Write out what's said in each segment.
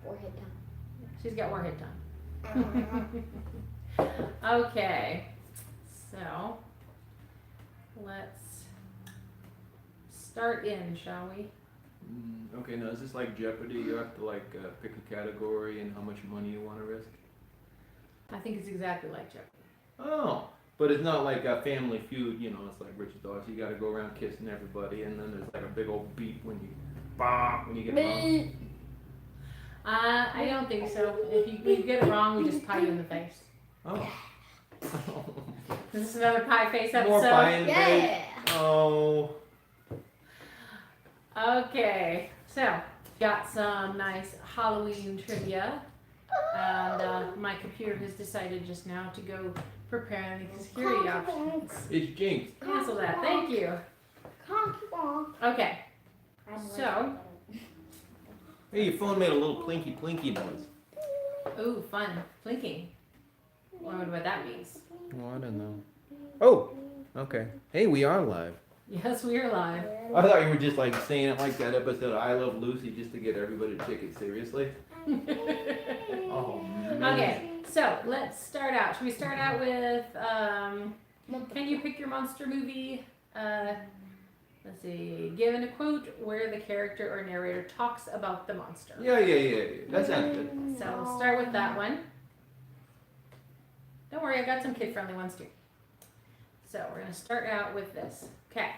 Warhead tongue. She's got warhead tongue. Okay, so let's start in, shall we? Okay, now is this like Jeopardy? You have to like pick a category and how much money you want to risk? I think it's exactly like Jeopardy. Oh, but it's not like a Family Feud, you know, it's like Richard Dawes. You got to go around kissing everybody and then there's like a big old beep when you get wrong. I don't think so. If you get it wrong, we just pie you in the face. Oh. Is this another pie face episode? More pie in the face. Yeah. Oh. Okay, so got some nice Halloween trivia, and my computer has decided just now to go prepare the security options. It's Jinx. Cancel that. Thank you. Okay, so Hey, your phone made a little plinky noise. ooh, fun plinking. I wonder what that means. Oh, I don't know. Oh, okay. Hey, we are live. Yes, we are live. I thought you were just like saying it like that episode of I Love Lucy just to get everybody to take it seriously. Oh, man. Okay, so let's start out. Should we start out with, can you pick your monster movie? Let's see, given a quote where the character or narrator talks about the monster. Yeah. That sounds good. So we'll start with that one. Don't worry, I got some kid-friendly ones too. So we're gonna start out with this. Okay.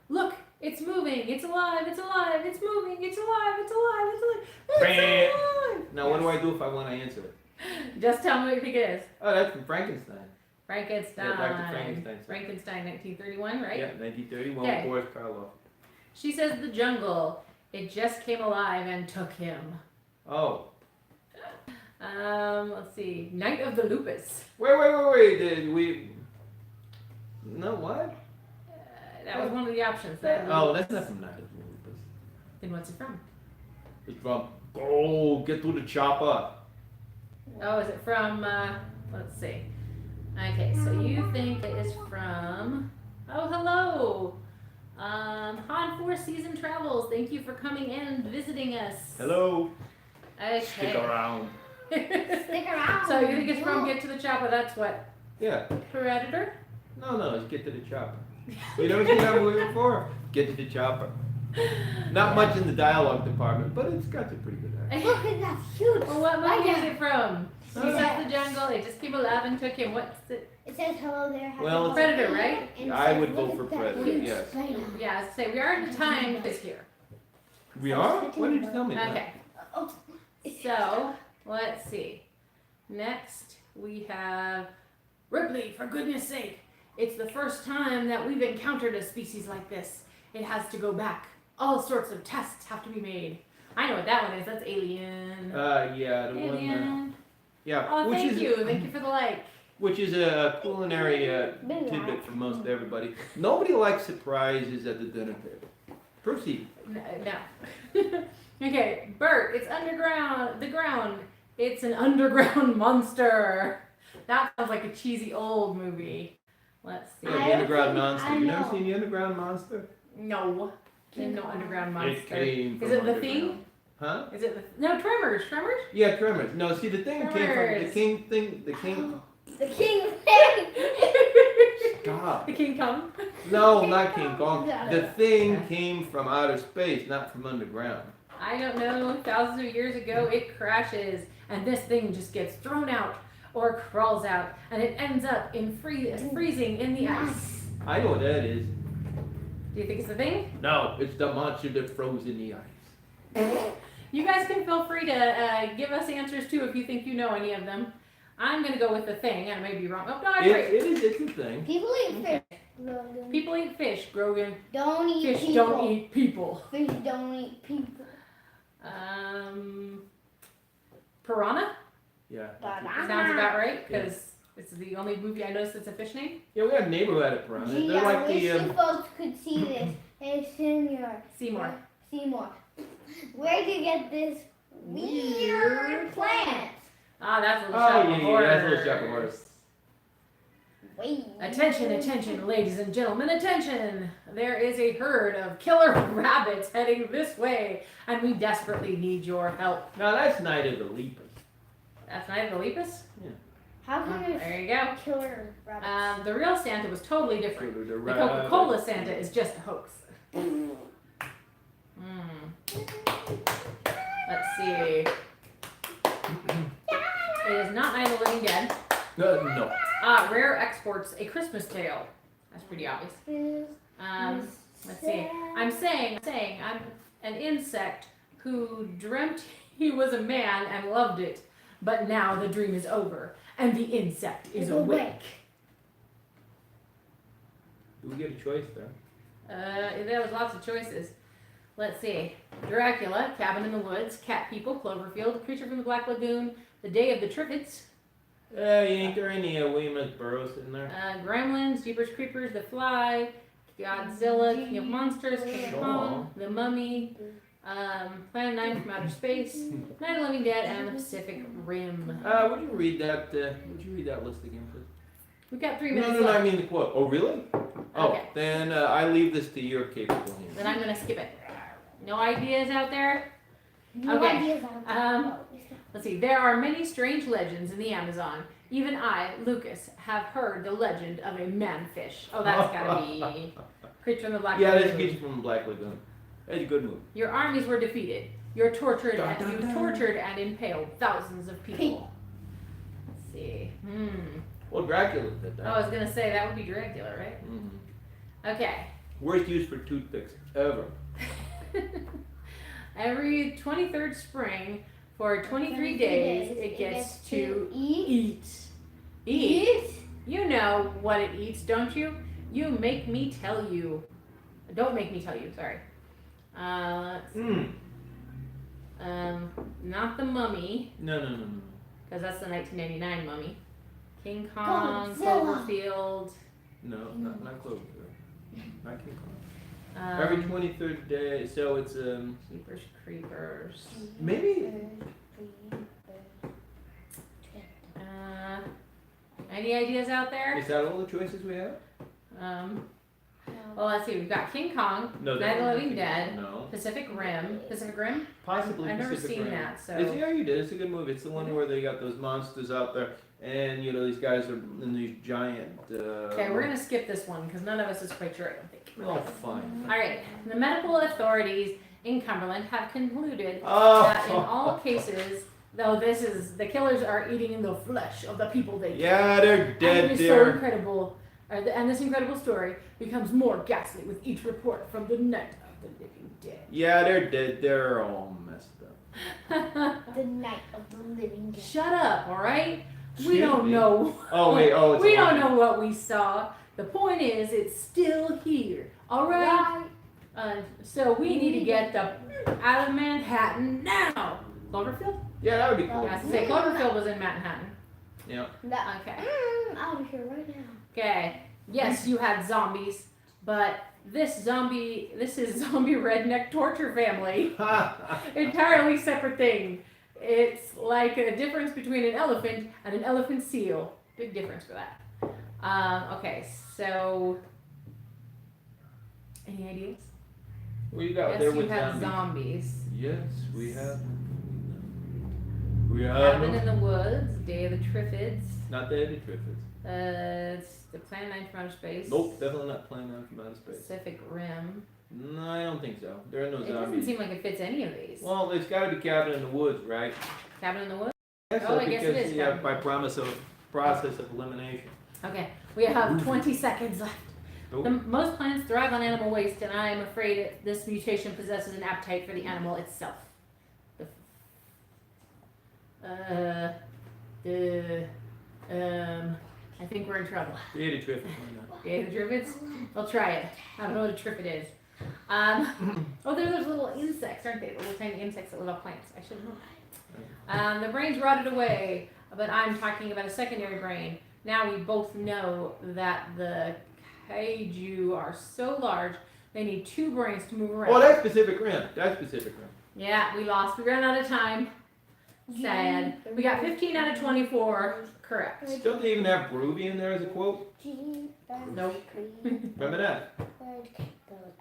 Look, it's moving, it's alive, it's alive, it's moving, it's alive, it's alive, it's alive, it's alive. Now, what do I do if I want to answer it? Just tell me what you think it is. Oh, that's from Frankenstein. Frankenstein. Yeah, Dr. Frankenstein. Frankenstein, 1931, right? Yeah, 1931 Okay. with Boris Karloff. She says the jungle, it just came alive and took him. Oh. Let's see, Night of the Lupus. Wait. Did we... No, what? That was one of the options. Oh, that's not from Night of the Lupus. Then what's it from? It's from Get to the Chopper. Oh, is it from, let's see. Okay, so you think it is from, oh, hello. Han Four Season Travels, thank you for coming in and visiting us. Hello. Okay. Stick around. Stick around. So you think it's from Get to the Chopper, that's what? Yeah. Predator? No, it's Get to the Chopper. We never seen that movie before? Get to the Chopper. Not much in the dialogue department, but it's got some pretty good acting. Look at that huge. Well, what movie is it from? He Oh. left the jungle, it just came alive and took him. What's it? It says hello there. Well, it's- Predator, right? And it I says, would look vote at for that Predator, huge yes. spider. Yeah, I was say we are in time this year. We are? Why did you tell me that? Okay. Oh. So, let's see. Next, we have Ripley, for goodness sake. It's the first time that we've encountered a species like this. It has to go back. All sorts of tests have to be made. I know what that one is. That's Alien. Yeah, the one there. Alien. Yeah. Oh, which thank is, you. Thank you for the like. Which is a culinary tidbit for most everybody. Nobody likes surprises at the dinner table. Proceed. No. Okay, Bert, it's underground. The ground. It's an underground monster. That sounds like a cheesy old movie. Let's see. Yeah, the Underground Monster. You never seen the Underground Monster? No. There's no underground monster. It came from Is it the underground. Thing? Huh? Is it the no Tremors? Tremors? Yeah, Tremors. No, see, the thing came from the Tremors. King thing. The King. The king. God. The King Kong? No, not King Kong. The thing came from outer space, not from underground. I don't know. Thousands of years ago, it crashes, and this thing just gets thrown out or crawls out, and it ends up in freezing in the ice. I know what that is. Do you think it's the Thing? No, it's the monster that froze in the ice. You guys can feel free to give us answers too if you think you know any of them. I'm gonna go with the Thing, and I may be wrong. Oh no, I'm right. It's a thing. People eat fish. People eat fish, Grogan. Don't eat Fish people. don't eat people. Fish don't eat people. Piranha? Yeah. Sounds about right, because it's the only movie I noticed that's a fish name. Yeah, we have a neighbor who had a piranha. Gee, They're I like wish the. you folks could see this. Hey, Senior. Seymour. Seymour. Where'd you get this weird plant? Ah, that's a little Oh, shop of yeah, horrors. that's a little shop of horrors. Wait. Attention, attention, ladies and gentlemen, attention! There is a herd of killer rabbits heading this way, and we desperately need your help. Now that's Night of the Lepus. That's Night of the Lepus? How can There you go. killer rabbits? The real Santa was totally different. The The Coca-Cola Santa is just a hoax. Let's see. It is not Night of the Living Dead. No. Rare exports a Christmas Tale. That's pretty obvious. Let's see. I'm saying I'm an insect who dreamt he was a man and loved it, but now the dream is over and the insect is awake. Do we get a choice there? There was lots of choices. Let's see. Dracula, Cabin in the Woods, Cat People, Cloverfield, Creature from the Black Lagoon, The Day of the Triffids, Ain't there any Weymouth Burroughs in there? Gremlins, Jeepers Creepers, The Fly, Godzilla, King of Monsters, King Kong, The Mummy, Planet 9 from Outer Space, Night of the Living Dead, and The Pacific Rim. Would you read that list again, please? We've got 3 minutes No, left. I mean the quote. Oh, really? Oh, Okay. then I leave this to your capable hands. Then I'm going to skip it. No ideas out there? No Okay. ideas on Let's see. There are many strange legends in the Amazon. Even I, Lucas, have heard the legend of a manfish. Oh, that's gotta be Creature from the Black Yeah, Lagoon. that's Creature from the Black Lagoon. That's a good movie. Your armies were defeated. You're tortured Dun, and dun, you dun. tortured and impaled thousands of people. Let's see. Well, Dracula did Oh, that. I was gonna say that would be Dracula, right? Okay. Worst use for toothpicks ever. Every 23rd spring for 23 days, it gets to eat. Eat? You know what it eats, don't you? You make me tell you. Don't make me tell you, sorry. Let's see. Not the Mummy, No. because that's the 1999 Mummy. King Kong, Godzilla. Cloverfield. No, not Cloverfield. Not King Kong. Every 23rd day, so it's Jeepers Creepers. maybe. Any ideas out there? Is that all the choices we have? Well, let's see. We've got King Kong, No. Night of the Living Dead, No. Pacific Rim. Pacific Rim? Possibly I've never Pacific seen Rim. that, so. Yeah, you did. It's a good movie. It's the one where they got those monsters out there, and these guys are in these giant. Okay, we're gonna skip this one because none of us is quite sure. I don't think. Oh, fine. All right. The medical authorities in Cumberland have concluded Oh. that in all cases, though the killers are eating the flesh of the people they kill. Yeah, they're dead. And it is so incredible, and this incredible story becomes more ghastly with each report from the Night of the Living Dead. Yeah, they're dead. They're all messed up. The Night of the Living Dead. Shut up, all right? We Excuse don't me? know. Oh wait. Oh, it's We on. don't know what we saw. The point is, it's still here. All right. So we need to get the out of Manhattan now. Cloverfield? Yeah, that would be cool. I was to say Cloverfield was in Manhattan. Yeah. Okay. Out of here right now. Okay. Yes, you had zombies, but this is zombie redneck torture family. Entirely separate thing. It's like a difference between an elephant and an elephant seal. Big difference for that. Okay, so any ideas? What you got Yes, there you with have zombies? zombies. Yes, we have. We have. Cabin in the Woods, Day of the Triffids. Not the Eddie Triffids. It's the Planet 9 from Outer Space. Nope, definitely not playing out from outer space. Pacific Rim. No, I don't think so. There are no It doesn't zombies. seem like it fits any of these. Well, it's got to be Cabin in the Woods, right? Cabin in the Woods? Yes, Oh, I guess it is yeah, Cabin. by process of elimination. Okay, we have 20 seconds left. Nope. Most plants thrive on animal waste, and I am afraid this mutation possesses an appetite for the animal itself. I think we're in trouble. The Eddie Triffids. why not? Okay, the triffids? I'll try it. I don't know what a triffid is. Oh, they're those little insects, aren't they? The little tiny insects that live on plants. I should know that. The brain's rotted away, but I'm talking about a secondary brain. Now we both know that the kaiju are so large, they need 2 brains to move around. Oh, that's Pacific Rim. That's Pacific Rim. Yeah, we lost. We ran out of time. Sad. We got 15 out of 24 correct. Don't they even have groovy in there as a quote? Nope. Remember that?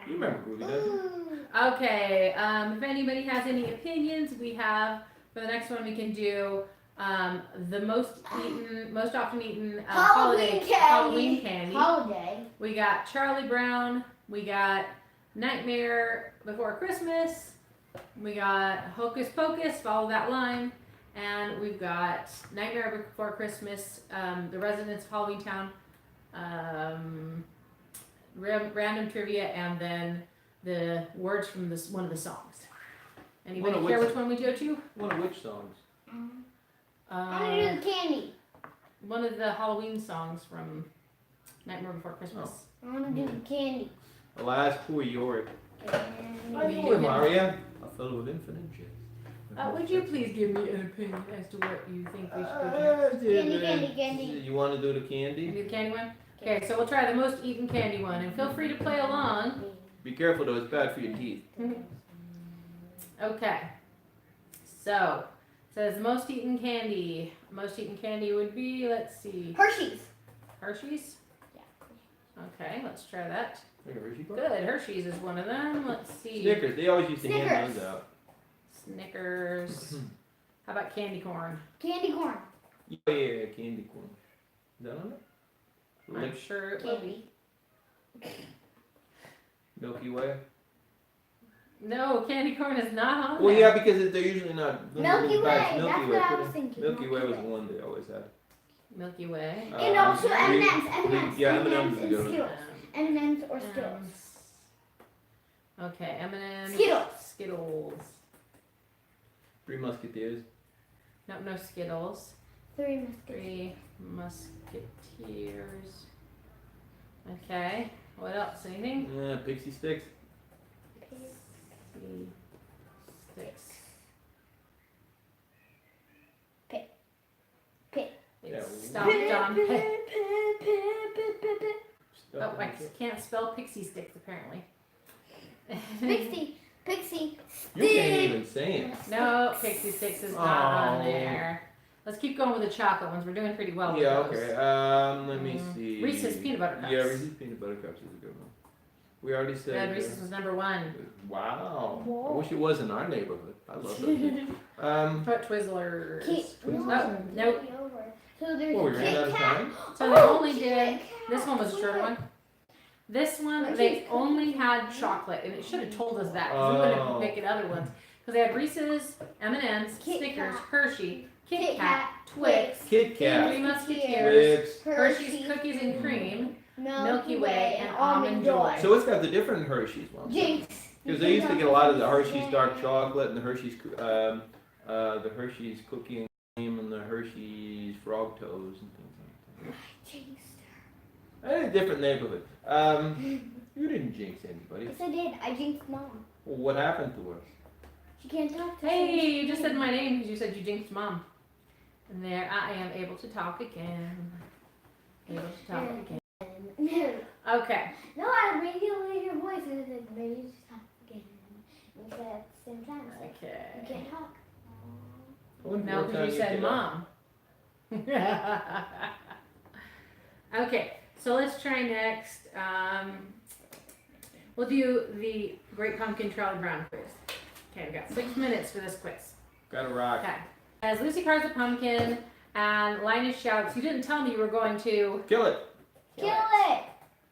You remember groovy, don't you? Okay, if anybody has any opinions, we have, for the next one we can do the most often eaten Halloween candy. Holiday. We got Charlie Brown, we got Nightmare Before Christmas, we got Hocus Pocus, follow that line, and we've got Nightmare Before Christmas, the Residents of Halloween Town, random trivia, and then the words from one of the songs. Anybody care which one we go to? One of which songs? I want to do the candy. One of the Halloween songs from Nightmare Before Christmas. I want to do the candy. Alas, poor Yorick. Candy. Poor Maria. A fellow with infinite gifts. Would you please give me an opinion as to what you think we should do? Candy. You want to do the candy? Do the candy one? Okay, so we'll try the most eaten candy one, and feel free to play along. Be careful though, it's bad for your teeth. Okay. So, it says most eaten candy. Most eaten candy would be, let's see. Hershey's. Hershey's? Yeah. Okay, let's try that. Like a Hershey bar? Good, Hershey's is one of them. Let's see. Snickers, they always used to hand Snickers. those out. Snickers. How about candy corn? Candy corn. Yeah, candy corn. Is that on it? I'm sure it will be. Candy. Milky Way? No, candy corn is not on Well, there. yeah, because they're usually not. Milky Way. Milky That's Way, what I put was in- thinking. Milky Way was the one they always had. Milky Way. And also Reese- M&M's. Yeah, M&M's M&M's is a and good one. Skittles. M&M's or Skittles. Okay, M&M's. Skittles. Skittles. Three Musketeers. No Skittles. Three Musketeers. Three Musketeers. Okay, what else? Anything? Yeah, Pixie Sticks. Pixie Sticks. Pit. Yeah, It's stopped on pit. Oh, I can't spell pixie sticks apparently. Pixie. You can't even say it. No, pixie sticks is not on there. Let's keep going with the chocolate ones. We're doing pretty well with Yeah, those. okay. Let me see. Reese's Peanut Butter Cups. Yeah, Reese's Peanut Butter Cups is a good one. We already said. Yeah, Reese's was number one. Wow. Whoa. I wish it was in our neighborhood. I love those. What Twizzlers? Twizzlers? Nope. So there's Well, we a ran out Kit of Kat. time. So they only did, this one was a shorter one. This one, Hershey's they cookies. only had chocolate, and it should have told us that, because we wouldn't Oh. have picked other ones. Because they had Reese's, M&M's, Kit Snickers, Kat. Hershey, Kit Kit Kat, Kat, Twix, Kit Kat. Three Musketeers, Twix. Hershey's Cookies and Cream, Milky Way, and Almond Joy. So it's got the different Hershey's ones. Jinx. Because they used to get a lot of the Hershey's dark chocolate and the Hershey's cookie and cream and the Hershey's frog toes and things like Jinx. that. A different neighborhood. You didn't jinx anybody. Yes, I did. I jinxed Mom. Well, what happened to her? She can't talk to Hey, you just said my name because you said you jinxed Mom. And there I am, able to talk again. Able to talk again. No, Okay. I regulated your voice and I said, maybe just talk again. We said at the same time. It's like, you Okay. can't talk. I wonder No, what time because you said get Mom. Okay, so let's try next. We'll do the Great Pumpkin Charlie Brown quiz. Okay, we've got 6 minutes for this quiz. Gotta rock. Okay. As Lucy carves a pumpkin and Linus shouts, you didn't tell me you were going to Kill it. Kill it!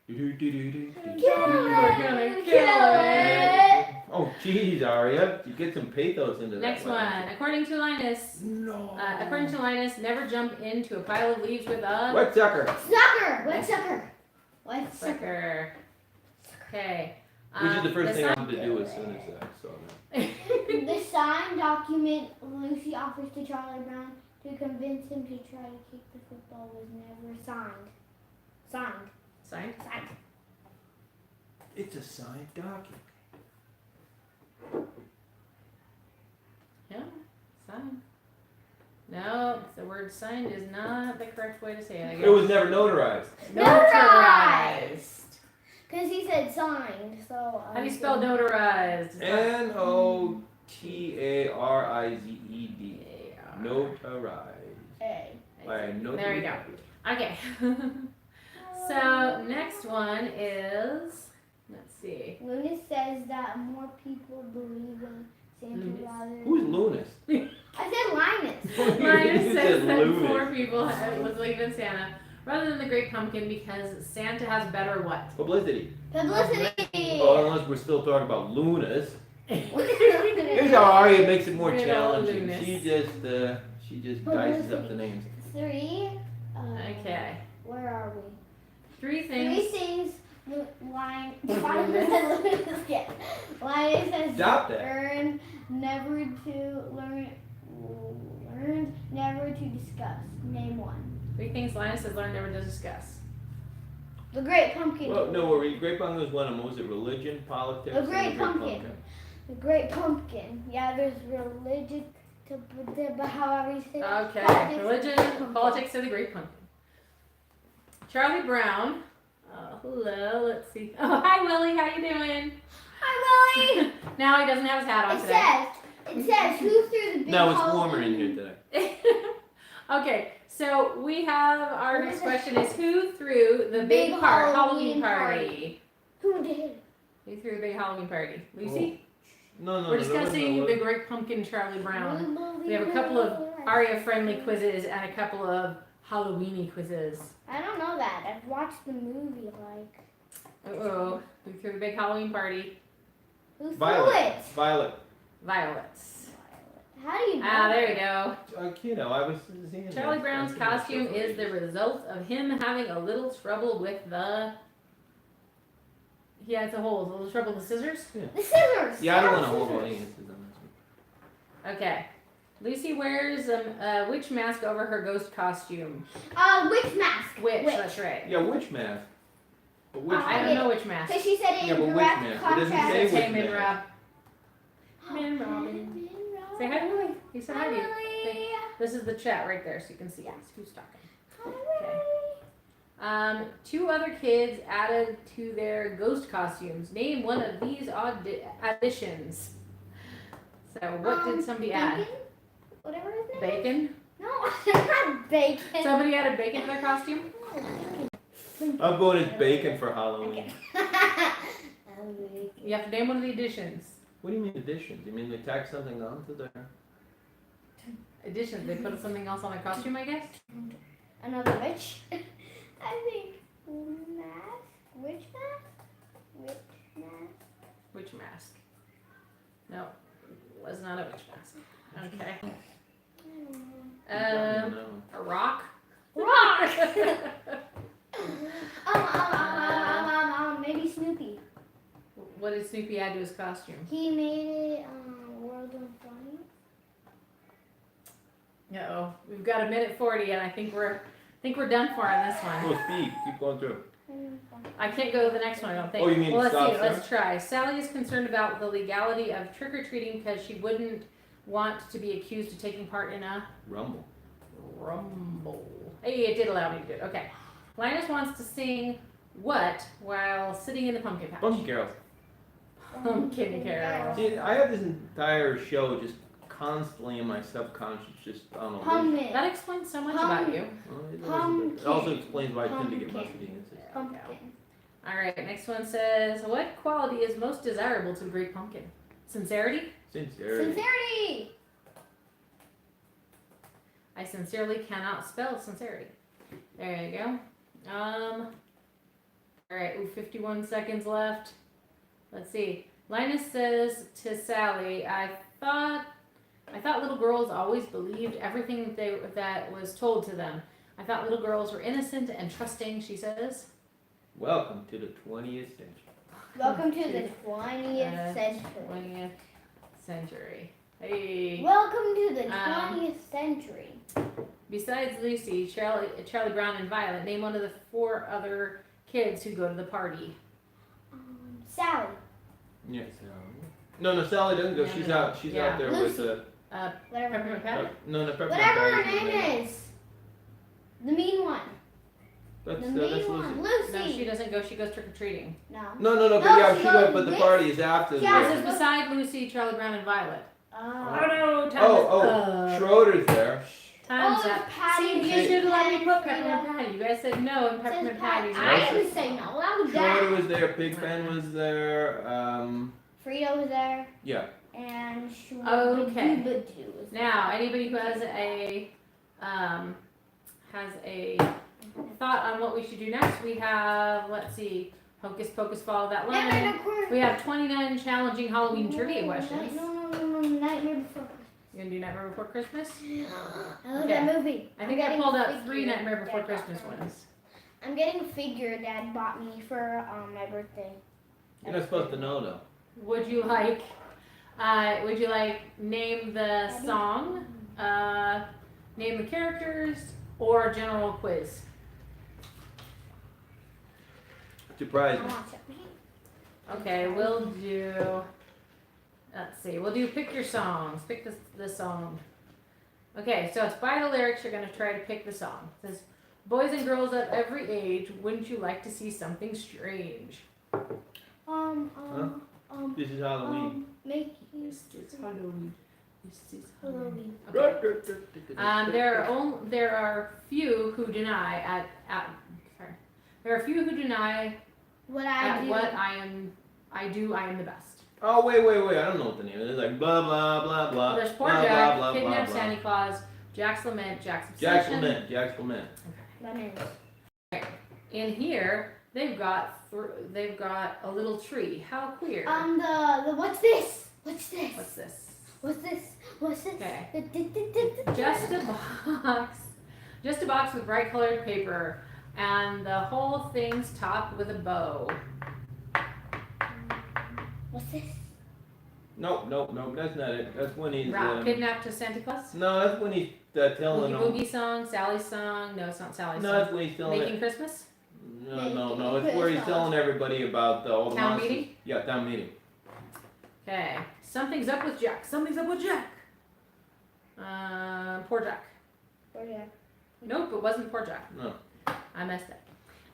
Do-do-do-do-do. Kill We're gonna it! kill it! Oh, jeez, Aria. You get some pathos into that. Next one. According to Linus, No. never jump into a pile of leaves with a What sucker? Sucker! What sucker? What sucker? sucker. Okay. Which is the first thing I sign- wanted to do as soon as I saw that. The signed document Lucy offers to Charlie Brown to convince him to try to kick the football was never signed. Signed. Sign? Signed. It's a signed document. Yeah, sign. No, the word signed is not the correct way to say it. I guess. It was never notarized. Notarized. Because he said signed, so. How do you spell notarized? Notarized. Notarized. A. By notary There we go. public. Okay. So next one is, let's see. Lunas says that more people believe in Santa Lunas. rather than... Who's Lunas? I said Linus. Linus You says said that Lunas. more people believe in Santa rather than the Great Pumpkin because Santa has better what? Publicity. Publicity. Oh, unless we're still talking about Lunas. Here's how Aria makes it more Good old challenging. Lunas. She just dices up the names. 3. Okay. Where are we? 3 Three things. things. Linus says Stop that. earn, never to learn, never to discuss. Name one. 3 things Linus has learned never to discuss. The Great Pumpkin. Well, no, Great Pumpkin was one of them. Was it religion, politics? The and Great Pumpkin. The Great Pumpkin. Yeah, there's religion, but however you say that. Okay. Politics, Religion, pumpkin. politics, and the Great Pumpkin. Charlie Brown. Hello. Let's see. Oh, hi Willie. How you doing? Hi, Willie. Now he doesn't have his hat on today. It says who threw the big No, it's Halloween- warmer in here today. Okay, so we have our What next is it? question is who threw the big Big Halloween Halloween party? Who did? Who threw the big Halloween party? Lucy? No. We're discussing no. the Great Pumpkin Charlie Brown. We have a couple of Aria-friendly quizzes and a couple of Halloweeny quizzes. I don't know that. I've watched the movie. Like Uh-oh. Who threw the big Halloween party? who threw Violet. it? Violet. Violets. How do you know? Ah, there you go. I was seeing that. Charlie Brown's costume is the result of him having a little trouble with the... He has a little trouble with the scissors? The scissors. Yeah, I don't want to Scissors. hold any answers on this one. Okay. Lucy wears a witch mask over her ghost costume. Witch mask. Witch, that's right. Yeah, witch mask. But which I don't know which mask. So she said it Yeah, in but which direct mask? It doesn't contrast. say It's which Hey, Min mask. Rob. Min Robin. Say hi to Willie. He said hi to you. Hi, This is the chat right there, so you can see who's talking. Willie. 2 other kids added to their ghost costumes. Name one of these additions. So what did somebody add? Bacon? Whatever his name. Bacon? No, not bacon. Somebody added bacon to their costume? I'm going as bacon for Halloween. You have to name one of the additions. What do you mean additions? You mean they tack something onto their... Additions, they put something else on their costume, I guess? Another witch. I think mask. Witch mask. Witch mask. Witch mask. No, was not a witch mask. Okay. No. A rock? Rock. Maybe Snoopy. What did Snoopy add to his costume? He made it World of Funny. Uh-oh. We've got 1:40 and I think we're done for on this one. Go speed. Keep going through. I can't go to the next one, I don't think. Oh, you mean well, let's stop see. there? Let's try. Sally is concerned about the legality of trick-or-treating because she wouldn't want to be accused of taking part in a Rumble. rumble. Hey, it did allow me to do it. Okay. Linus wants to sing what while sitting in the pumpkin patch? Pumpkin carols. Pumpkin carol. See, I have this entire show just constantly in my subconscious, just on a loop. Pumpkin. That explains so much about you. Well, it doesn't- it also explains why I tend to get Pumpkin. musty answers. Pumpkin. All right. Next one says, what quality is most desirable to the great pumpkin? Sincerity? Sincerity. Sincerity. I sincerely cannot spell sincerity. There you go. All right, 51 seconds left. Let's see. Linus says to Sally, I thought little girls always believed everything that was told to them. I thought little girls were innocent and trusting, she says. Welcome to the 20th century. Welcome to the 20th century. 20th century. Hey. Welcome to the 20th century. Besides Lucy, Charlie Brown, and Violet, name one of the 4 other kids who go to the party. Sally. Yes. No, Sally doesn't go. Yeah, She's no. out. She's out there with Lucy. Whatever. Peppermint Patty? no, Peppermint Whatever her Patty's name is. The mean one. That's The Lucy. mean one. No, Lucy. she doesn't go. She goes trick-or-treating. No. No, but No, yeah, she she goes went, but the with- party is after. Yeah. This is beside Lucy, Charlie Brown, and Violet. Oh. Oh no, time Oh, Schroeder's there. Time's Oh, up. Patty. See, you should have let me put Peppermint Patty. You guys said no, and Peppermint Patty's I right. didn't say no. That was Schroeder that. was there. Pigpen was there. Frito was there. Yeah. And Okay. Shoo-ba-doo was there. Now, anybody who has a thought on what we should do next, we have, let's see, Hocus Pocus, Follow That Line. We have 29 challenging Halloween trivia questions. No, Nightmare Before Christmas. You gonna do Nightmare Before Christmas? I love Okay. that movie. I think I pulled up 3 Nightmare Before Christmas ones. I'm getting a figure Dad bought me for my birthday. You're not supposed to know though. Would you like name the song, name the characters, or general quiz? Surprise me. Okay, we'll do, let's see, we'll do pick your songs. Pick the song. Okay, so it's by the lyrics. You're going to try to pick the song. It says, boys and girls of every age, wouldn't you like to see something strange? This is Halloween. Make you This is Halloween. This is Halloween. Okay. There are few who deny there are few who deny What I do. what I am the best. Oh wait! I don't know what the name is. It's like blah blah blah blah. There's Poor blah, Jack, blah, blah, Kidnapped blah, blah. Santa Claus, Jack's Lament, Jack's Jack's Obsession. Lament. Lemons. In here, they've got a little tree. How queer. The what's this? What's this? What's this? What's this? What's this? Okay. Just Just a box with bright colored paper, and the whole thing's topped with a bow. What's this? Nope. That's not it. That's when he's. Kidnapped to Santa Claus? No, that's when he's telling Boogie them. Boogie song, Sally's song. No, it's not Sally's No, song. that's when he's telling Making it. Christmas? No. It's where he's telling everybody about all the Town monsters. meeting? Yeah, town meeting. Okay. Something's up with Jack. Poor Jack. Nope, it wasn't Poor Jack. No. I messed up.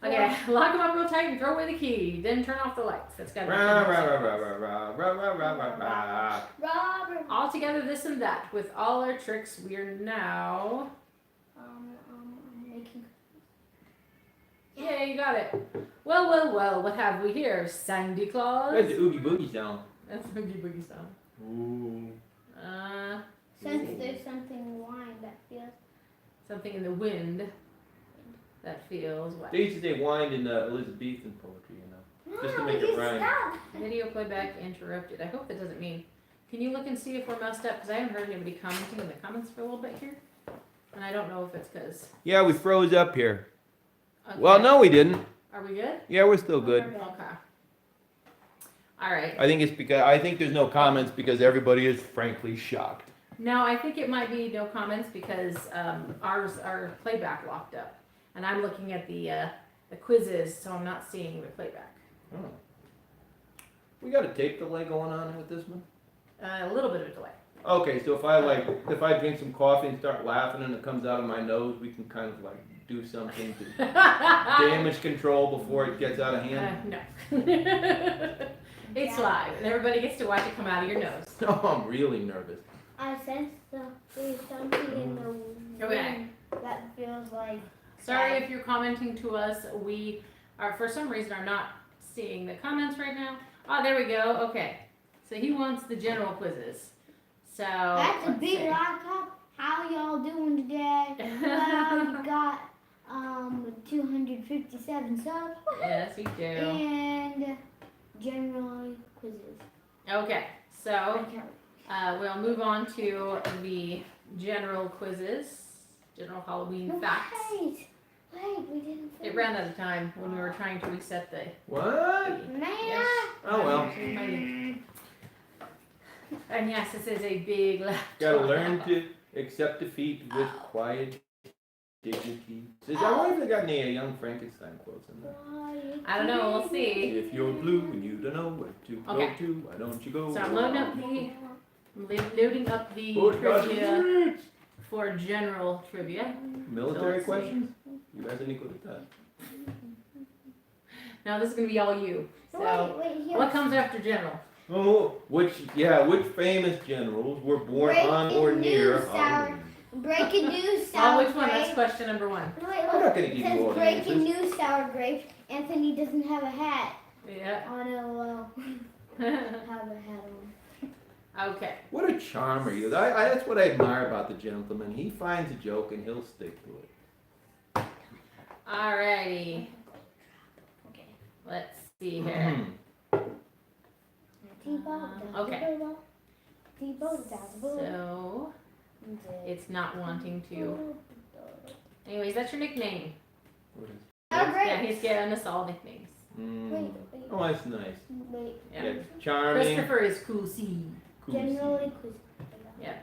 Okay, lock him up real tight and throw away the key. Then turn off the lights. That's got to be. Robert. All together, this and that. With all our tricks, we're now. Making. Yeah, you got it. Well. What have we here? Sandy Claus. That's the Oogie Boogie sound. That's the Oogie Boogie song. Ooh. Since there's something wine that feels. Something in the wind that feels wet. They used to say wind in Elizabethan poetry, you know. Just to make it rhyme. Stop. Video playback interrupted. I hope that doesn't mean. Can you look and see if we're messed up? Because I haven't heard anybody commenting in the comments for a little bit here. And I don't know if it's because. Yeah, we froze up here. Okay. Well, no, we didn't. Are we good? Yeah, we're still good. Okay. All right. I think there's no comments because everybody is frankly shocked. No, I think it might be no comments because our playback locked up. And I'm looking at the quizzes, so I'm not seeing the playback. Oh. We got a tape delay going on with this one? A little bit of a delay. Okay, so if I drink some coffee and start laughing and it comes out of my nose, we can kind of do something to damage control before it gets out of hand. No. It's live, and everybody gets to watch it come out of your nose. No, I'm really nervous. I sense there's something in the wind that feels like. Sorry if you're commenting to us. We are, for some reason, are not seeing the comments right now. Oh, there we go. Okay. So he wants the general quizzes. So That's a let's big see. laptop. How y'all doing today? Well, you got 257 subs. Yes, we do. And general quizzes. Okay. So Okay. we'll move on to the general quizzes, general Halloween No, facts. wait, we didn't. It ran out of time when we were trying to reset the. What? Man. Yes. Oh well. And yes, this is a big laptop. Gotta learn to accept defeat with quiet dignity. I wonder if they got any Young Frankenstein quotes in there. I don't know. We'll see. If you're blue and you don't know where to Okay. go to, why don't you go? So I'm loading up the trivia for general trivia. Military Let's see. questions? You guys any good at that? Now this is gonna be all you. So Wait, here. what comes after general? Oh, which famous generals were born on or Breaking near news, Sour. Halloween? Breaking news, Oh, sour which one? That's grape. question number 1. No, wait, I'm look. not gonna It give says you all the breaking answers. news, sour grape. Anthony doesn't have a hat. Yeah. Oh no, have a hat on. Okay. What a charmer he is. I that's what I admire about the gentleman. He finds a joke and he'll stick to it. Alrighty. Okay. Let's see here. Okay. So it's not wanting to. Anyways, that's your nickname. What is- Sour grape. Yeah, he's giving us all nicknames. Wait. Oh, that's nice. Wait. Yeah. Charming. Christopher is Cool C. Cool. Generally, Yeah.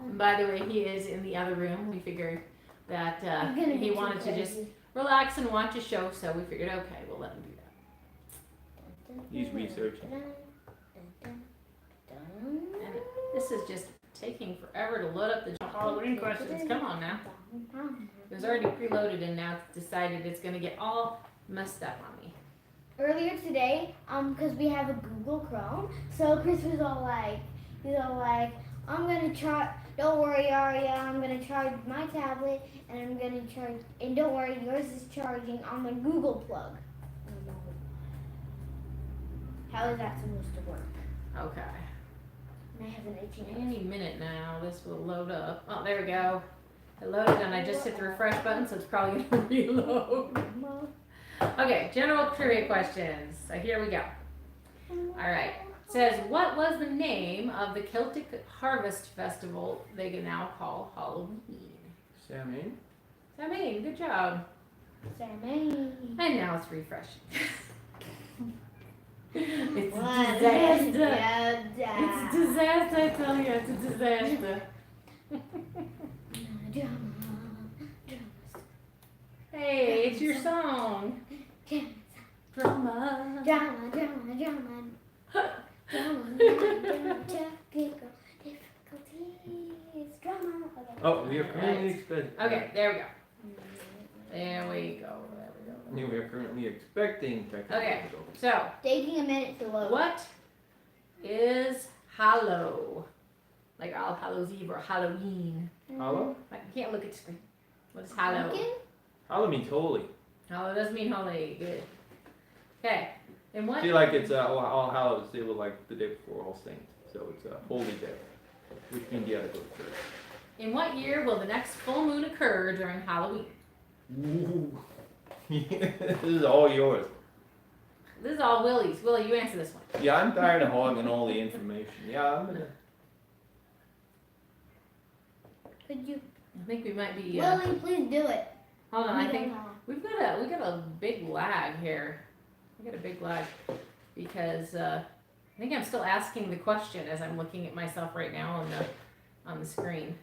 And by the way, he is in the other room. We figured that he wanted to just relax and watch a show, so we figured, okay, we'll let him do that. He's researching. And this is just taking forever to load up the Halloween questions. Come on now. It was already preloaded and now it's decided it's going to get all messed up on me. Earlier today, because we have a Google Chrome, so Chris was all like, I'm gonna charge. Don't worry, Aria. I'm gonna charge my tablet, and I'm gonna charge. And don't worry, yours is charging on the Google plug. How is that supposed to work? Okay. And I have an itchy nose. Any minute now, this will load up. Oh, there we go. It loaded and I just hit the refresh button, so it's probably going to reload. Okay, general trivia questions. So here we go. All right. It says, what was the name of the Celtic Harvest Festival they can now call Halloween? Sammy? Samine, good job. Sammy. And now it's refreshing. It's a What? disaster. Yeah, It's a disaster, I tell you, it's a disaster. Hey, it's your song. Drama. Oh, we are currently expecting. Okay, there we go. There we go. We are currently expecting technical Okay. difficulties. So, Taking a minute to load. what is Hallow? Like All Hallows Eve or Halloween? Hallow? I can't look at the screen. What is Hallow? Pumpkin? Hallow means holy. Hallow doesn't mean holy. Good. Okay. And what? See, like it's All Hallows, they were like the day before All Saints. So it's a holy day, which means you gotta go to church. In what year will the next full moon occur during Halloween? Ooh. This is all yours. This is all Willie's. Willie, you answer this one. Yeah, I'm tired of hogging all the information. Yeah, I'm gonna. Could you? I think we might be. Willie, please do it. Hold on. We I don't think know. we got a big lag here. We got a big lag because I think I'm still asking the question as I'm looking at myself right now on the screen.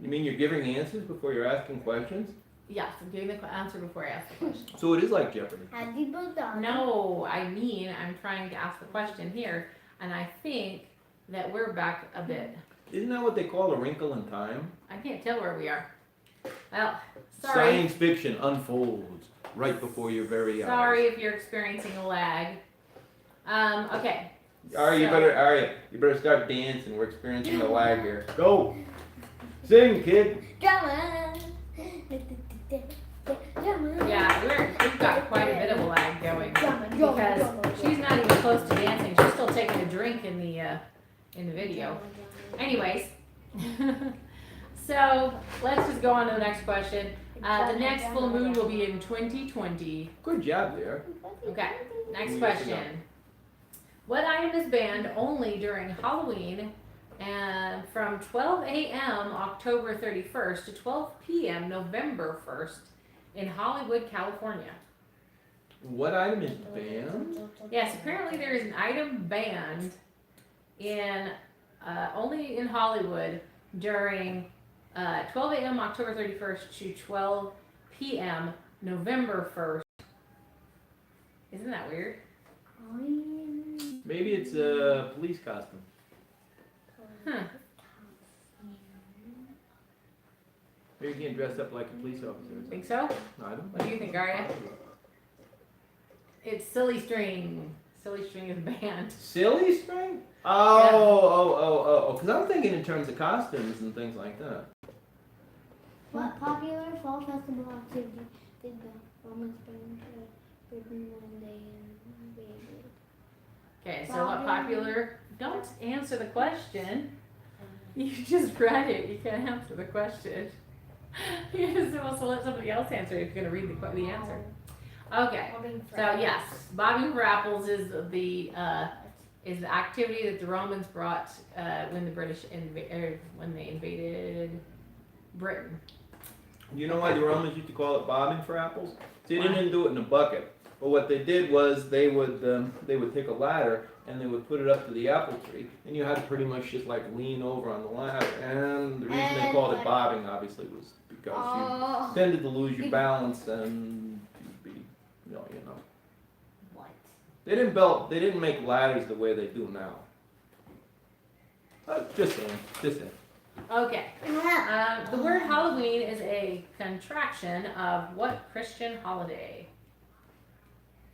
You mean you're giving answers before you're asking questions? Yes, I'm giving the answer before I ask the question. So it is like Jeopardy. Have you both done? No, I mean I'm trying to ask the question here, and I think that we're back a bit. Isn't that what they call a wrinkle in time? I can't tell where we are. Well, sorry. Science fiction unfolds right before your very eyes. Sorry if you're experiencing a lag. Okay. Aria, you better start dancing. We're experiencing a lag here. Go. Sing, kid. Drama. Yeah, we've got quite a bit of a lag going Drama. because she's not even close to dancing. She's still taking a drink in the video. Anyways, so let's just go on to the next question. The next full moon will be in 2020. Good job there. Okay, next question. What item is banned only during Halloween and from 12 a.m. October 31st to 12 p.m. November 1st in Hollywood, California? What item is banned? Yes, apparently there is an item banned in only in Hollywood during 12 a.m. October 31st to 12 p.m. November 1st. Isn't that weird? Maybe it's a police costume. Huh. Maybe you can't dress up like a police officer. or something. Think so? No, I don't. What do you think, Arya? It's silly string. Silly string is banned. Silly string? Oh. Because I'm thinking in terms of costumes and things like that. What popular fall festival activity did the Romans bring to Britain when they invaded? Okay, so what popular? Don't answer the question. You just read it. You can't answer the question. You're just supposed to let somebody else answer if you're going to read the answer. Okay, so yes, bobbing for apples is the activity that the Romans brought when the British when they invaded Britain. You know why the Romans used to call it bobbing for apples? See, they didn't do it in a bucket. But what they did was they would take a ladder and they would put it up to the apple tree, and you had to pretty much just like lean over on the ladder. And the reason they called it bobbing, obviously, was because you tended to lose your balance and you'd be, you know. What? They didn't make ladders the way they do now. Just saying. Okay. The word Halloween is a contraction of what Christian holiday?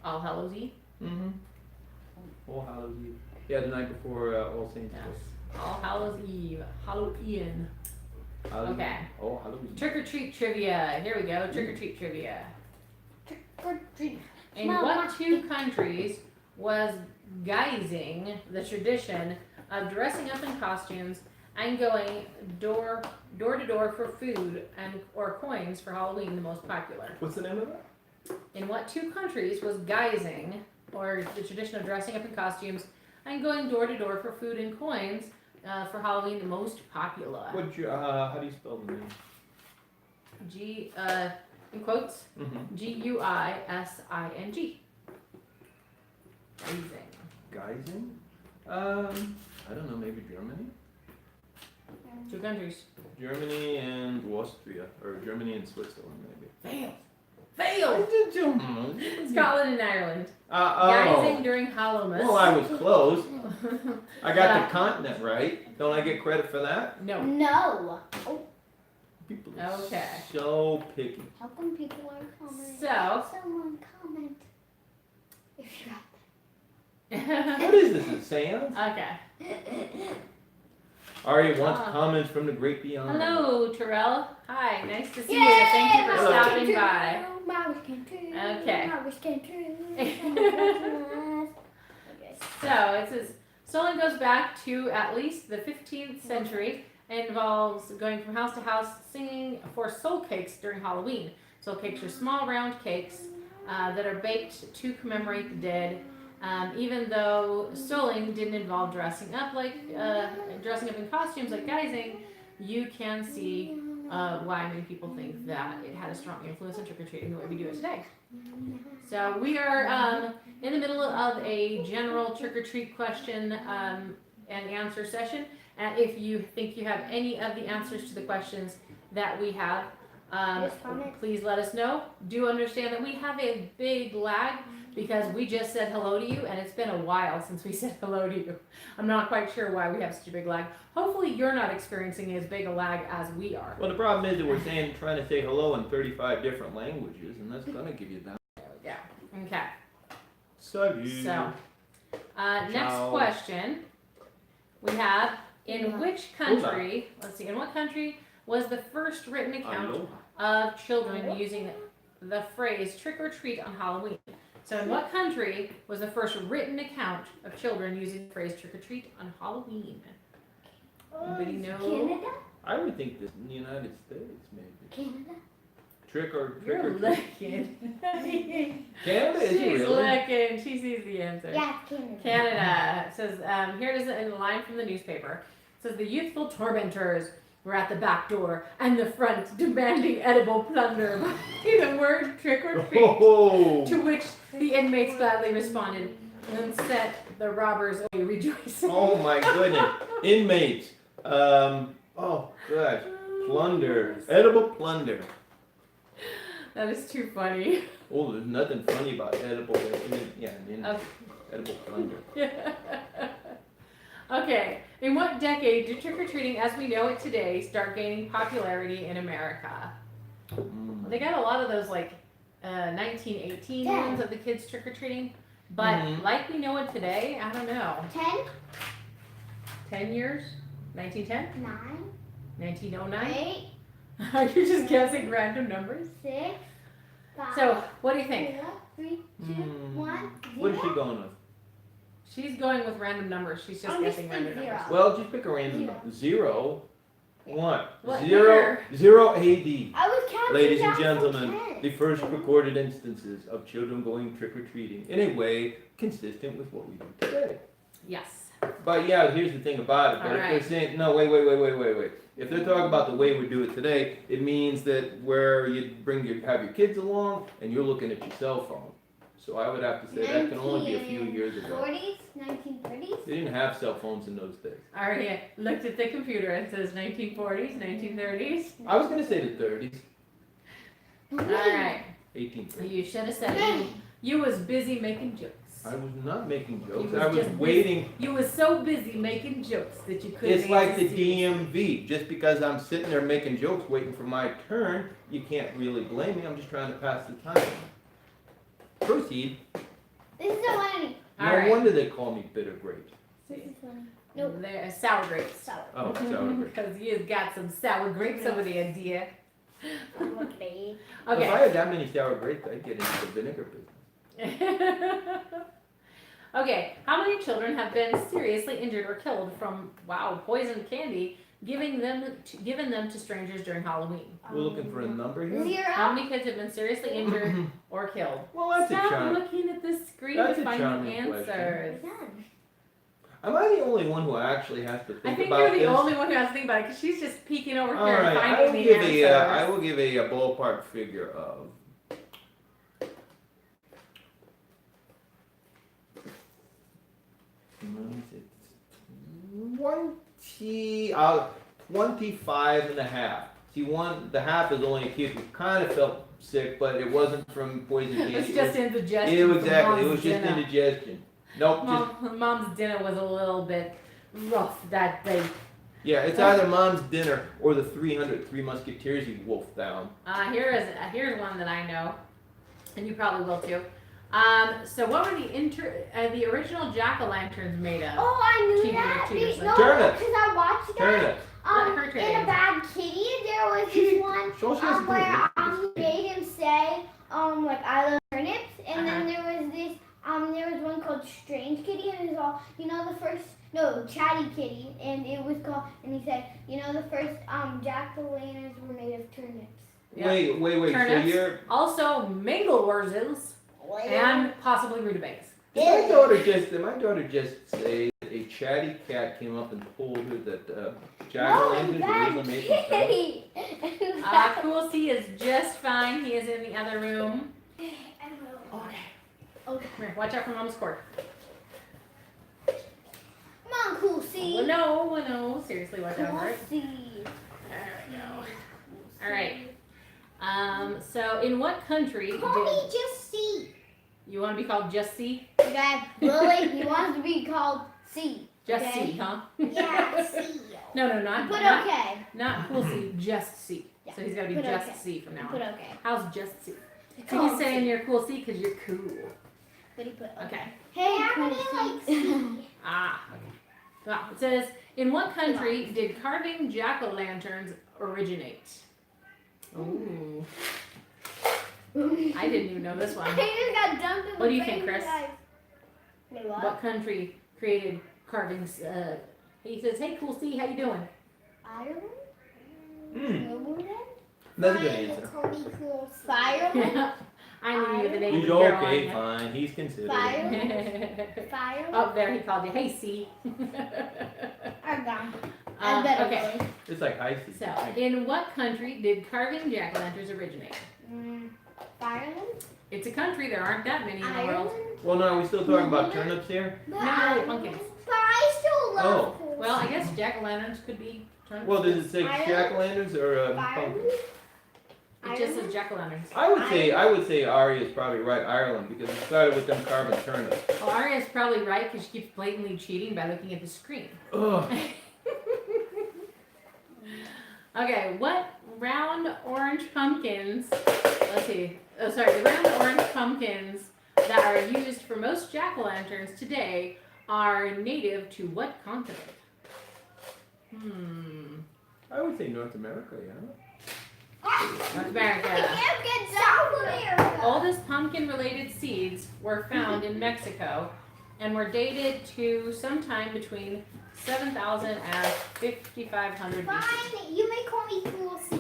All Hallows Eve? Mm-hmm. All Hallows Eve. Yeah, the night before All Saints. Yes. All Hallows Eve. Halloween. Okay. Oh, Halloween. Trick or treat trivia. Here we go. Trick or treat trivia. Trick or treat. In what two countries was guising the tradition of dressing up in costumes and going door to door for food or coins for Halloween the most popular? What's the name of that? In what two countries was guising, or the tradition of dressing up in costumes and going door to door for food and coins for Halloween the most popular? How do you spell the name? In quotes, Mm-hmm. Guising. Guising? I don't know, maybe Germany? Two countries. Germany and Austria, or Germany and Switzerland, maybe. Fail! Scotland and Ireland. Guising during Halloween. Well, I was close. I got the continent right. Don't I get credit for that? No. No. People are Okay. so picky. How come people are commenting? So. Someone comment if you're out What is this, a seance? Okay. Ari wants comments from the great beyond. Hello, Terrell. Hi, nice to see you. Thank you for stopping by. Okay. So it says Stolen goes back to at least the 15th century and involves going from house to house singing for soul cakes during Halloween. Soul cakes are small round cakes that are baked to commemorate the dead. Even though Stoling didn't involve dressing up in costumes like guising, you can see why many people think that it had a strong influence on trick-or-treating the way we do it today. So we are in the middle of a general trick-or-treat question and answer session. And if you think you have any of the answers to the questions that we have, please let us know. Do understand that we have a big lag because we just said hello to you and it's been a while since we said hello to you. I'm not quite sure why we have such a big lag. Hopefully you're not experiencing as big a lag as we are. Well, the problem is that we're trying to say hello in 35 different languages, and that's going to give you that. Yeah. Okay. Salut. So, next question we have, in which country, in what country was the first written account of children using the phrase trick or treat on Halloween? So in what country was the first written account of children using the phrase trick or treat on Halloween? Anybody know? Canada? I would think this in the United States, maybe. Canada? Trick or You're treat. looking. Canada is She's really. looking. She sees the answer. Yeah, Canada. Canada. It says, here it is in a line from the newspaper. It says, the youthful tormentors were at the back door and the front demanding edible plunder by the word trick or treat. Oh. To which the inmates gladly responded and set the robbers away rejoicing. Oh my goodness. Inmates. Oh, gosh. Plunder. Edible plunder. That is too funny. Oh, there's nothing funny about edible. Edible plunder. Okay. In what decade did trick-or-treating as we know it today start gaining popularity in America? They got a lot of those 1918 ones of the kids trick-or-treating. But like we know it today, I don't know. 10? 10 years? 1910? 9, 1909? 8, Are you just guessing random numbers? 6, 5, So, what do you think? 4, 3, 2, 1, 0. What is she going with? She's going with random numbers. She's just I'm guessing just random thinking numbers. Well, just pick a random number. 0, 1, What 0, 0 AD. I was counting Ladies and down from gentlemen, 10. the first recorded instances of children going trick-or-treating in a way consistent with what we do today. Yes. But yeah, here's the thing about it. But if Alright. they're saying, no, wait. If they're talking about the way we do it today, it means that where you have your kids along and you're looking at your cell phone. So I would have to say that can only be a few years ago. 40s, 1930s. They didn't have cell phones in those days. Aria looked at the computer and says 1940s, 1930s. I was gonna say the 30s, Alright. 1830s. You should have said it. You was busy making jokes. I was not making jokes. was I was just waiting. You was so busy making jokes that you couldn't It's like the answer seriously. DMV. Just because I'm sitting there making jokes, waiting for my turn, you can't really blame me. I'm just trying to pass the time. Proceed. This is so funny. No Alright. wonder they call me bitter grapes. This is funny. Nope. They're sour grapes. Sour. Oh, sour grapes. Because you've got some sour grapes over there, dear. Okay. If I Okay. had that many sour grapes, I'd get into the vinegar business. Okay, how many children have been seriously injured or killed from poison candy given them to strangers during Halloween? We're looking for a number here. 0. How many kids have been seriously injured or killed? Well, that's a Stop charm. looking at the screen That's to a find the charming answers. question. Done. Am I the only one who actually has to I think think about you're the this? only one who has to think about it because she's just peeking over All here and right, I finding will the give answers. I will give a ballpark figure of. Twenty, 25 and a half. See, the half is only a kid who kind of felt sick, but it wasn't from poison candy. It's just indigestion. It from exactly. It Mom's was just dinner. indigestion. Nope. Just Mom's dinner was a little bit rough that day. yeah. It's either mom's dinner or the 303 Musketeers he wolfed down. Here's one that I know, and you probably will too. So what were the original jack-o'-lanterns made of? Oh, I knew Cheater, that. cheaters, No, Turnips. because I watched that. Turnips. Let her In trade. a Bad Kitty, there was this one So she has to do where it. he made him say like I love turnips, and then Uh-huh. there was this there was one called Strange Kitty, and it was all Chatty Kitty, and it was called, and he said the first jack-o'-lanterns were made of turnips. Yeah. Wait. So Turnips. you're. Also Mangelwurzels and possibly rutabagas. Did my daughter just say that a chatty cat came up and told her that jack-o'-lanterns were Bad originally made from turnips? Kitty. Cool C is just fine. He is in the other room. Okay. Okay. Come here. Watch out for Mom's cord. Come on, Cool C. Oh, no. Seriously, watch out for it. C. There we go. All right. So in what country Call me did just C. you want to be called Just C? Okay, Lily, he wants to be called C. Just Okay. C, huh? Yeah, C. No, not Put not, okay. not cool C. Just C. Yeah, So he's got to be put Just okay. C from now Put on. okay. How's Just C? So Call he's saying C. you're cool C because you're cool. But he put Okay. Hey, cool C. Ah. Okay. Well, it says, in what country did carving jack-o'-lanterns originate? Ooh. I didn't even know this one. I just got dumped in What do you the think, face, Chris? guys. Wait, what? What country created carvings? He says, "Hey, cool C, how you doing?" Ireland? Hmm. That's a good answer. Fireland? I knew you were the name He's of okay, Carolina. fine. He's considered. Fireland? Up there, he called you, "Hey, C." I'm gone. I better Okay, go. It's like icy. so in what country did carving jack-o'-lanterns originate? Fireland? It's a country. There aren't that many in the world. Ireland? Well, no, are we still talking about turnips here? But No, I- pumpkins. But I still love Oh. cool Well, I C. guess jack-o'-lanterns could be turnips. Well, does it say Ireland? jack-o'-lanterns or Fireland? pumpkins? It just says jack-o'-lanterns. I would say Aria's probably right, Ireland, because it started with them carving turnips. Well, Aria's probably right because she keeps blatantly cheating by looking at the screen. Ugh. Okay, what round orange pumpkins, let's see, the round orange pumpkins that are used for most jack-o'-lanterns today are native to what continent? I would say North America, yeah. North America. can't get South America. Oldest pumpkin-related seeds were found in Mexico and were dated to sometime between 7,000 and 5,500 BC. Fine, you may call me Cool C.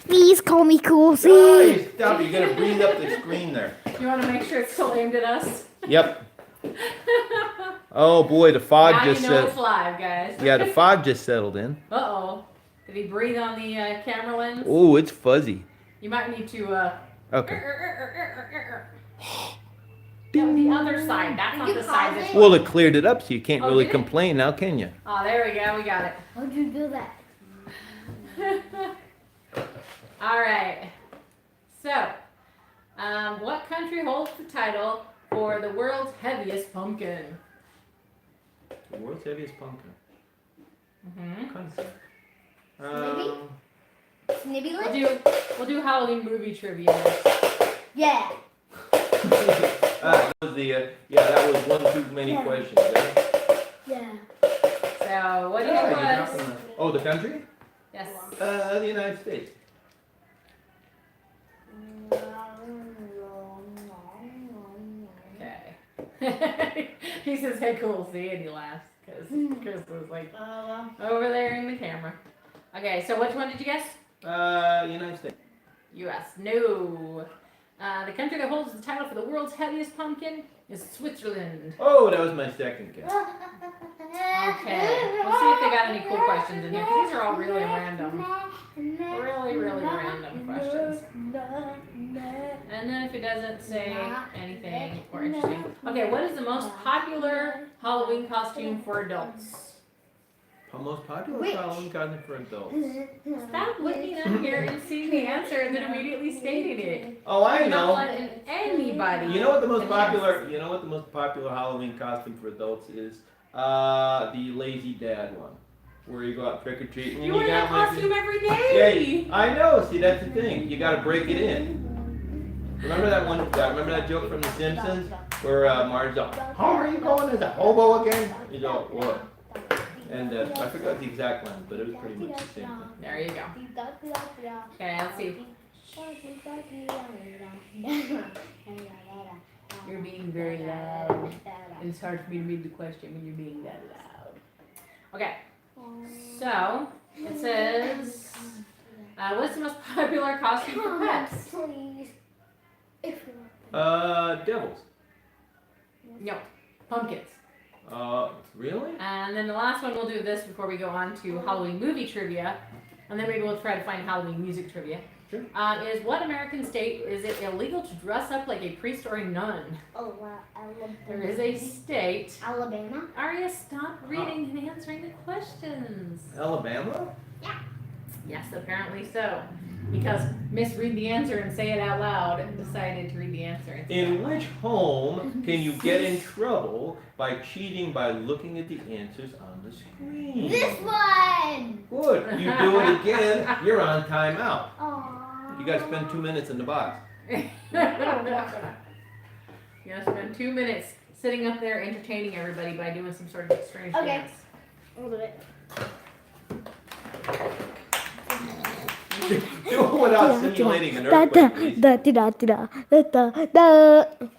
Please call me Cool C. Guys, stop! You're gonna breathe up the screen there. You want to make sure it's still aimed at us? Yep. Oh boy, the fog Now just you know it's live, guys. Yeah, the fog just settled in. Uh-oh. Did he breathe on the camera lens? Oh, it's fuzzy. You might need to... Okay. No, the other side. That's not the side that's... Well, it cleared it up, so you can't Oh, really did it? complain now, can you? Oh, there we go. We got it. How'd you do that? All right. So, what country holds the title for the world's heaviest pumpkin? The world's heaviest pumpkin. Mm-hmm. Concept. Snibby We'll do Halloween movie trivia next. Yeah. That was the that was one too many questions. Right? Yeah. So, what do you Yeah, think you're was? dropping the- Oh, the country? Yes. The United States. Okay. He says, "Hey, cool, see," and he laughs because Chris was like over there in the camera. Okay, so which one did you guess? United States. U.S. No. The country that holds the title for the world's heaviest pumpkin is Switzerland. Oh, that was my second guess. Okay. We'll see if they got any cool questions in here. 'Cause these are all really random. Really, really random questions. And then if it doesn't say anything or interesting. Okay, what is the most popular Halloween costume for adults? The most popular Which? Halloween costume for adults. Stop looking up here and seeing the answer and then immediately stating it. Oh, I You're not know. letting anybody. You know what the most popular? You know what the most popular Halloween costume for adults is? The lazy dad one, where you go out trick or treating. You wear that got costume every day. Yeah, I know. See, that's the thing. You got to break it in. Remember that one? Remember that joke from The Simpsons where Marge's like, "How are you going as a hobo again?" He's all, "What?" And I forgot the exact line, but it was pretty much the same thing. There you go. Okay, let's see. You're being very loud. And it's hard for me to read the question when you're being that loud. Okay, so it says, what's the most popular costume for pets? Devils. No, pumpkins. Really? And then the last one, we'll do this before we go on to Halloween movie trivia. And then maybe we'll try to find Halloween music trivia. Sure. Is what American state is it illegal to dress up like a priest or a nun? Alabama. There is a state. Alabama. Arya, stop reading and answering the questions. Alabama? Yes, apparently so. Because Miss Read the Answer and Say It Out Loud decided to read the answer. In which home can you get in trouble by cheating by looking at the answers on the screen? This one. Good. You do it again, you're on timeout. Aww. You gotta spend 2 minutes in the box. You gotta spend 2 minutes sitting up there entertaining everybody by doing some sort of strange Okay. dance. We'll do it. Do it without simulating an earthquake, please.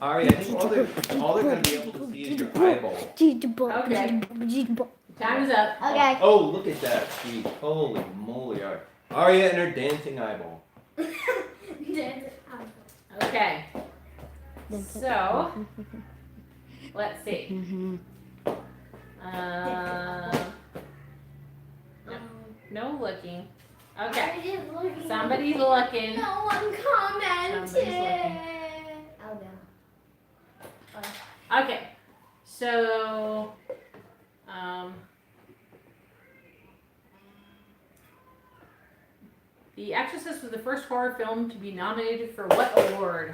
Ari, I think all they're gonna be able to see is your eyeball. Okay. Time is up. Okay. Oh, look at that sheet. Holy moly, Ari. Aria and her dancing eyeball. Okay. So, let's see. No looking. Okay. Somebody's looking. No one commented. Somebody's Okay. So, The Exorcist was the first horror film to be nominated for what award?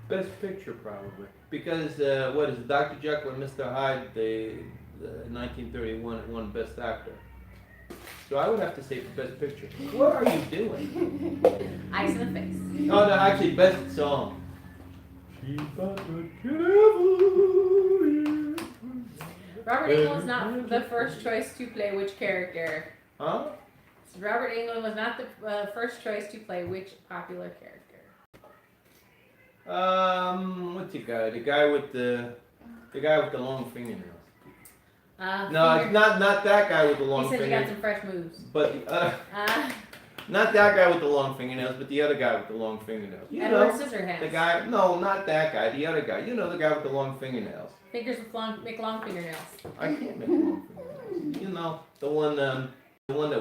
Best picture, probably. Because, what is it, Dr. Jekyll and Mr. Hyde, they, 1931, won Best Actor. So I would have to say for Best Picture. What are you doing? Ice in the face. Oh, no, actually, Best Song. Robert Englund was not the first choice to play which character? Huh? Robert Englund was not the first choice to play which popular character? What's the guy? The guy with the long fingernails. No, Finger- it's not that guy with the long He said you got fingernails. some fresh moves. But the not that guy with the long fingernails, but the other guy with the long fingernails. You Edward know, Scissorhands. the guy. No, not that guy. The other guy. You know, the guy with the long fingernails. Fingers with make long fingernails. I can't make long fingernails. You know, the one that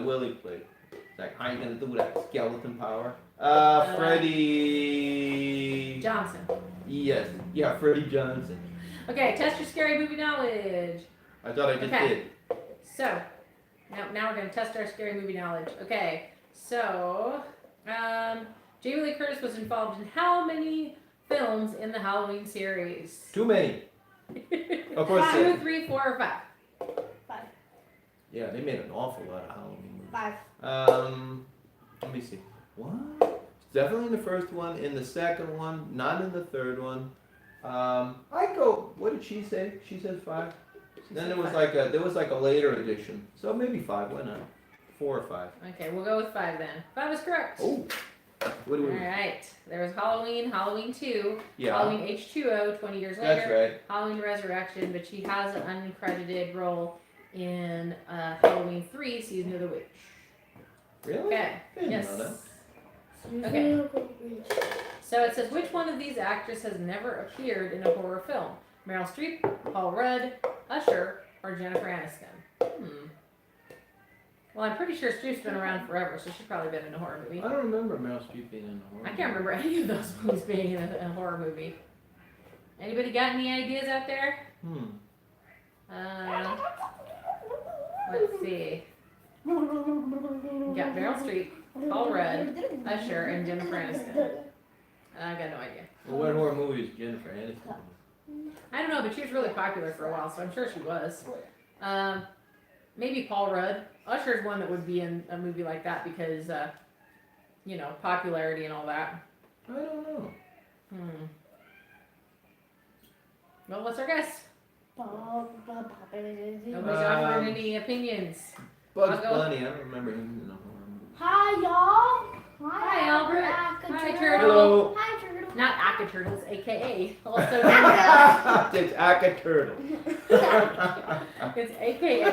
Willie played. It's like, how you gonna do that? Skeleton power. Freddie Johnson. Yes. Yeah, Freddie Johnson. Okay, test your scary movie knowledge. I thought I just Okay. did. So, now we're going to test our scary movie knowledge. Okay, so, Jamie Lee Curtis was involved in how many films in the Halloween series? Too many. Of course. 2, 3, 4, or 5? 5. Yeah, they made an awful lot of Halloween movies. 5. Let me see. What? It's definitely in the first one, in the second one, not in the third one. I go. What did she say? She says 5. Then there was like a later edition, so maybe 5. Why not? 4 or 5. Okay, we'll go with 5 then. 5 is correct. Oh. What do we? Alright, there was Halloween, Halloween 2, Yeah. Halloween H2O 20 years later, That's right. Halloween Resurrection, but she has an uncredited role in Halloween 3, Season of the Witch. Really? Okay, Didn't yes. know that. Okay. So it says, which one of these actors has never appeared in a horror film? Meryl Streep, Paul Rudd, Usher, or Jennifer Aniston? Well, I'm pretty sure Streep's been around forever, so she's probably been in a horror movie. I don't remember Meryl Streep being in a horror. I can't remember any of those movies being in a horror movie. Anybody got any ideas out there? Let's see. We got Meryl Streep, Paul Rudd, Usher, and Jennifer Aniston. I got no idea. Well, what horror movie is Jennifer Aniston? I don't know, but she was really popular for a while, so I'm sure she was. Maybe Paul Rudd. Usher's one that would be in a movie like that because, popularity and all that. I don't know. Well, what's our guess? Nobody's Hi offering any opinions. Bugs I'll go- Bunny. I don't remember him in a horror movie. y'all. Hi, Albert. Hi, Turtle. Hello. Hi Turtle. Not Aka Turtles, aka. Also, It's Aka Turtle. it's aka.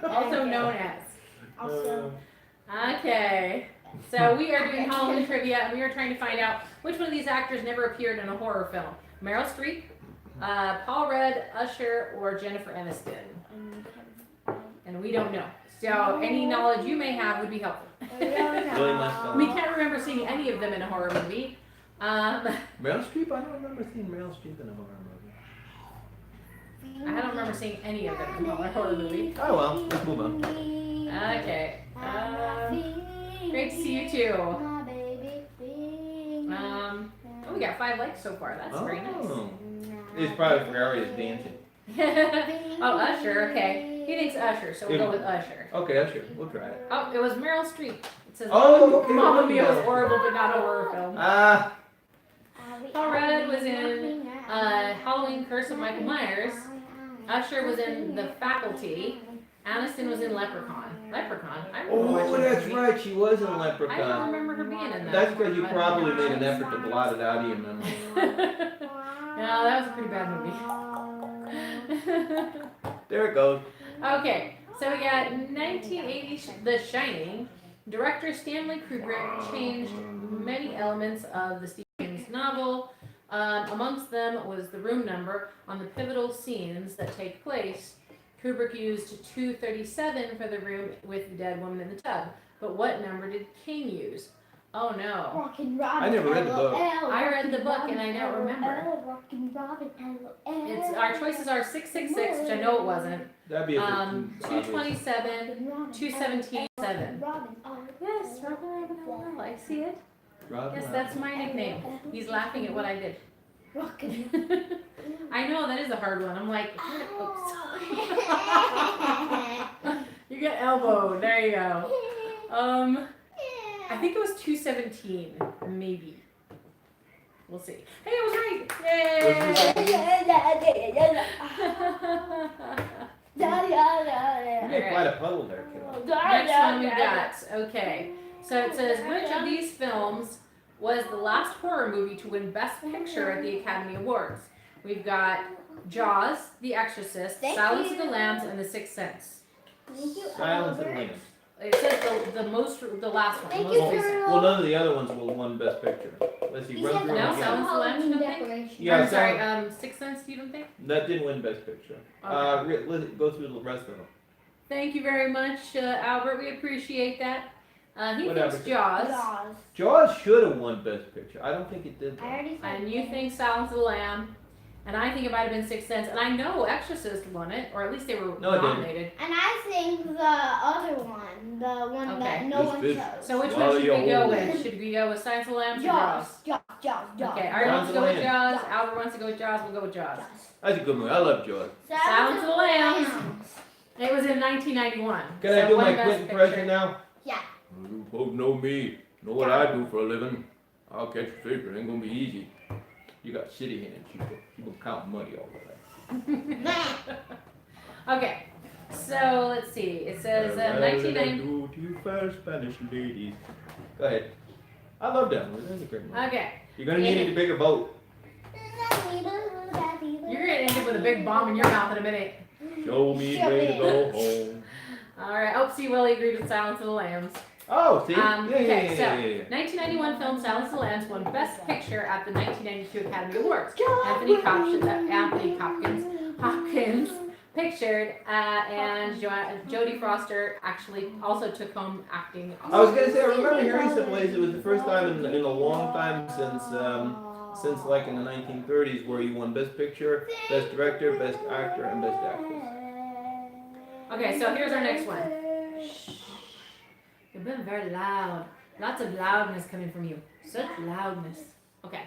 Also known as. Also. Okay. So we are doing Halloween trivia, and we are trying to find out which one of these actors never appeared in a horror film. Meryl Streep, Paul Rudd, Usher, or Jennifer Aniston. And we don't know. So any knowledge you may have would be helpful. Really nice film. We can't remember seeing any of them in a horror movie. Meryl Streep? I don't remember seeing Meryl Streep in a horror movie. I don't remember seeing any of them in a horror movie. Oh well, let's move on. Okay. Great to see you too. We got 5 likes so far. That's very nice. Oh. It's probably Ferrari's dancing. Oh, Usher. Okay. He thinks Usher, so we'll go with Usher. Okay, that's sure. We'll try it. Oh, it was Meryl Streep. It says Okay. Mamma Mia was horrible, but not a horror film. Ah. Paul Rudd was in Halloween Curse of Michael Myers. Usher was in The Faculty. Aniston was in Leprechaun. Leprechaun? I remember Oh, watching that that's movie. right. She was in I don't Leprechaun. remember her being in that. That's because you probably made an effort to blot it out of your memory. No, that was a pretty bad movie. There it goes. Okay, so we got 1980 The Shining. Director Stanley Kubrick changed many elements of the Stephen King's novel. Amongst them was the room number on the pivotal scenes that take place. Kubrick used 237 for the room with the dead woman in the tub. But what number did King use? Oh no. I never read the book. I read the book and I don't remember. It's, our choices are 666, which I know it wasn't. That'd be a bit too obvious. 227, 217, 7. Yes, Robin. I see it. Robin, Yes, that's my nickname. He's laughing at what I did. I know, that is a hard one. I'm like, oops. You get elbowed. There you go. I think it was 217, maybe. We'll see. Hey, I was right. You made quite a puddle there, kiddo. Next one we got. Okay. So it says, which of these films was the last horror movie to win Best Picture at the Academy Awards? We've got Jaws, The Exorcist, Silence of the Lambs, and The Sixth Sense. Silence of the Lambs. It says the last one. Thank the you, most recent. Well, none of the other ones will win Best Picture. Let's see, run through No, them again. Silence of the Lambs, you don't think? Yeah, I'm sorry, Sixth Sense, you don't think? That didn't win Best Picture. Okay. Let's go through the rest of them. Thank you very much, Albert. We appreciate that. He Whatever. thinks Jaws. Jaws should have won Best Picture. I don't think it did. Though. And you think Silence of the Lamb. And I think it might have been Sixth Sense. And I know Exorcist won it, or at least they were No, it didn't. nominated. And I think the other one, the one that Okay. no one This chose. So which Swallow one should your we go whole- with? Should we go with Silence of the Lambs or Jaws? Jaws. Okay, Art wants to go with Silence Jaws. Jaws. Albert wants to go with Jaws. We'll go with Jaws. That's a good movie. I love Jaws. Silence of the Lambs. It was in 1991. Can I So do won my Best quick Picture. impression now? Yeah. You folks know me. Know what I do for a living. I'll catch a fish, but it ain't gonna be easy. You got city hands. You can count money all the time. Okay, so let's see. It says 1990. Do to you first, Spanish ladies. Go ahead. I love that movie. That's a great movie. Okay, You're gonna need a bigger boat. you're gonna end up with a big bomb in your mouth in a minute. Show me the way to go home. All right. Oh, see, Willie agreed with Silence of the Lambs. Oh, see? Okay, so yeah. 1991 film Silence of the Lambs won Best Picture at the 1992 Academy Awards. Anthony Hopkins pictured, and Jodie Foster actually also took home acting. I was gonna say, I remember hearing someplace it was the first time in a long time since like in the 1930s where you won Best Picture, Best Director, Best Actor, and Best Actress. Okay, so here's our next one. Shh. You've been very loud. Lots of loudness coming from you. Such loudness. Okay.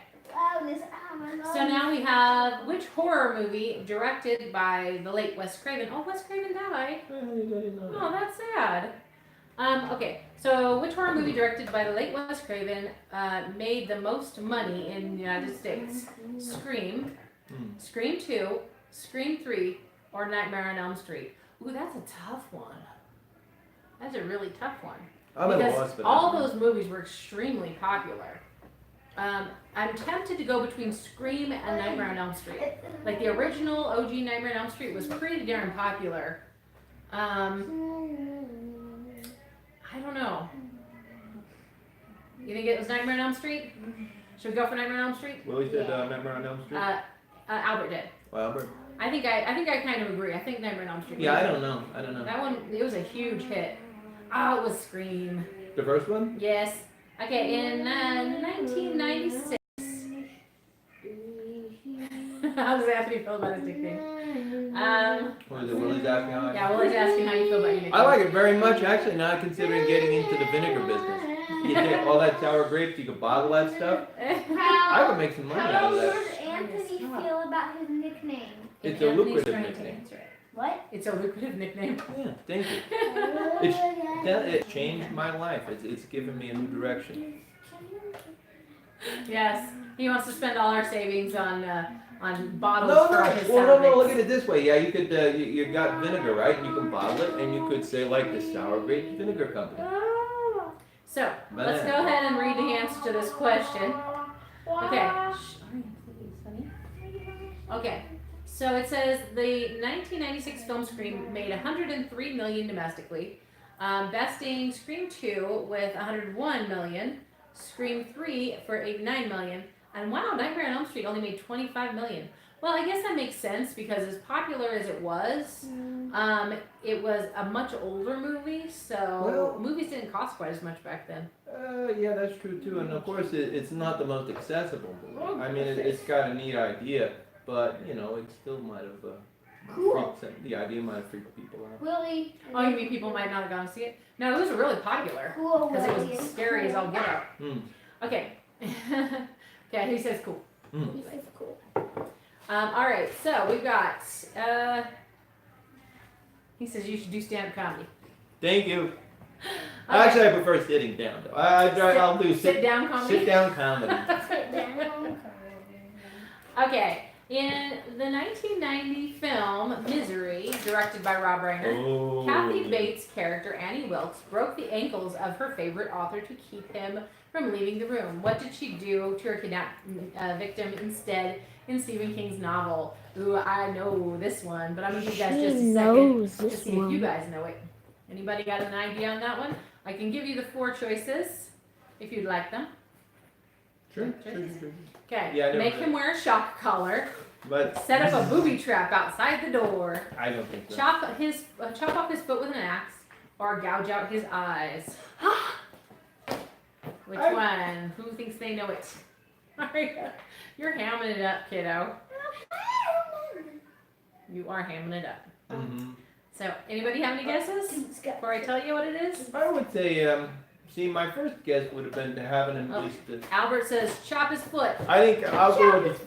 So now we have which horror movie directed by the late Wes Craven? Oh, Wes Craven died. Oh, that's sad. Okay, so which horror movie directed by the late Wes Craven made the most money in the United States? Scream, Scream 2, Scream 3, or Nightmare on Elm Street? Ooh, that's a tough one. That's a really tough one. Because all those movies were extremely popular. I'm tempted to go between Scream and Nightmare on Elm Street. Like the original OG Nightmare on Elm Street was pretty darn popular. I don't know. You think it was Nightmare on Elm Street? Should we go for Nightmare on Elm Street? Willie said Nightmare on Elm Street. Albert did. Well, Albert. I think I kind of agree. I think Nightmare on Elm Street. Yeah, I don't know. That one, it was a huge hit. Oh, it was Scream. The first one? Yes. Okay, in 1996. How does Anthony feel about his nickname? What is it? Willie's asking how I Yeah, Willie's asking how you feel about your nickname. I like it very much, actually. Now I'm considering getting into the vinegar business. You take all that sour grapes, you can bottle that stuff. I would make some money out How of that. does Anthony feel about his nickname? It's a Anthony's lucrative trying to nickname. answer it. What? It's a lucrative nickname. Yeah, thank you. It changed my life. It's given me a new direction. Yes, he wants to spend all our savings on bottles No, for his no. Look salads. at it this way. Yeah, you could. You got vinegar, right? And you can bottle it, and you could say like the Sour Grape Vinegar Company. So let's go ahead and read the answer to this question. Okay. Shh, Arian, please, honey. Okay. So it says the 1996 film Scream made $103 million domestically, besting Scream 2 with $101 million, Scream 3 for $89 million, and wow, Nightmare on Elm Street only made $25 million. Well, I guess that makes sense because as popular as it was a much older movie, so movies didn't cost quite as much back then. Yeah, that's true too. And of course, it's not the most accessible movie. I mean, it's got a neat idea, but you know, it still might have the idea might have freaked people out. Willie. Oh, you mean people might not have gone to see it? No, it was really popular Cool. because it was scary as all get out. Okay. Okay, he says cool. It's cool. All right, so we've got. He says you should do stand-up comedy. Thank you. Okay. Actually, I prefer sitting down though. I'll do sit down comedy. Sit down comedy. Sit down. Okay, in the 1990 film Misery, directed by Rob Reiner, Kathy Bates' character Annie Wilkes broke the ankles of her favorite author to keep him from leaving the room. What did she do to her kidnapped victim instead in Stephen King's novel? Ooh, I know this one, but I'm gonna give you guys just a second to see if you guys know it. Anybody got an idea on that one? I can give you the 4 choices if you'd like them. Sure. Okay, Yeah, make him wear a shock collar. But Set up a booby trap outside the door. I don't think so. Chop off his foot with an axe, or gouge out his eyes. Which one? Who thinks they know it? You're hamming it up, kiddo. You are hamming it up. Mm-hmm. So, anybody have any guesses before I tell you what it is? I would say, see, my first guess would have been to having him at least. Albert says chop his foot. I think I'll go with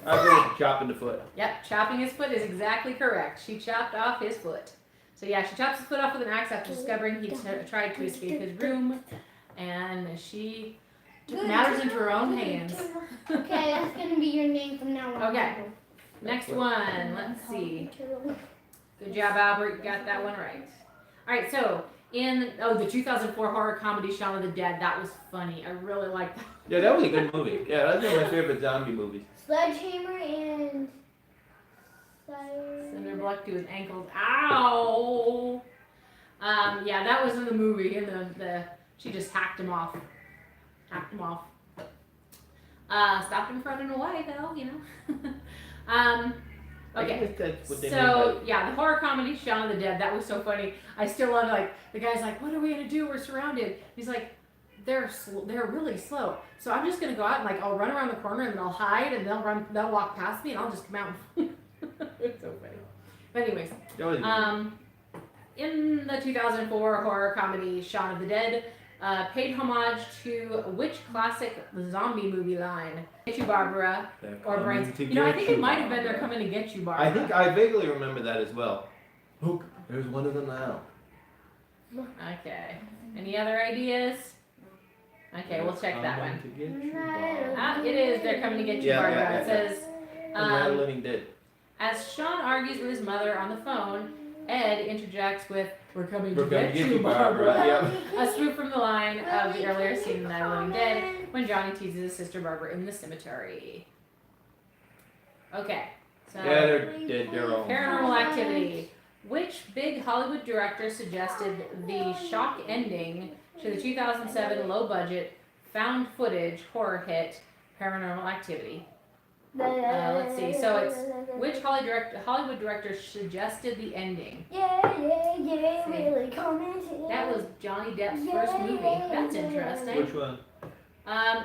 chopping the foot. Yep, chopping his foot is exactly correct. She chopped off his foot. So yeah, she chops his foot off with an axe after discovering he tried to escape his room, and she took matters into her own hands. Okay, that's gonna be your name from now on. Okay, next one. Let's see. Good job, Albert. You got that one right. All right, so in the 2004 horror comedy Shaun of the Dead, that was funny. I really liked that. Yeah, that was a good movie. Yeah, that's one of my favorite zombie movies. Sledgehammer and Cinder Block to his ankles. Ow! Yeah, that was in the movie, and the she just hacked him off. Stopped him from running away, though, you know. Okay, That's what they so yeah, the horror comedy Shaun of the Dead, that was so funny. I still love, like, the guy's like, what are we gonna do? We're surrounded. He's like, they're really slow. So I'm just gonna go out and, like, I'll run around the corner and then I'll hide and they'll walk past me and I'll just come out. It's so funny. But anyways, in the 2004 horror comedy Shaun of the Dead, paid homage to which classic zombie movie line? Get You, Barbara, or Brains. You know, I think it might have been They're Coming to Get You, Barbara. I think I vaguely remember that as well. Look, there's one of them now. Okay. Any other ideas? Okay, we'll check that one. To get you, Barbara. It is They're Coming to Get You, Barbara. Yeah. It says, Night of the Living Dead. as Sean argues with his mother on the phone, Ed interjects with, We're coming to We're get you, Barbara. Yeah. A spoof from the line of the earlier scene in Night of the Living Dead when Johnny teases his sister Barbara in the cemetery. Okay, so Yeah, they're dead. They're all. Paranormal Activity. Which big Hollywood director suggested the shock ending to the 2007 low-budget, found-footage horror hit Paranormal Activity? Let's see. So it's which Hollywood director suggested the ending? Really coming. That was Johnny Depp's first movie. That's interesting. Which one?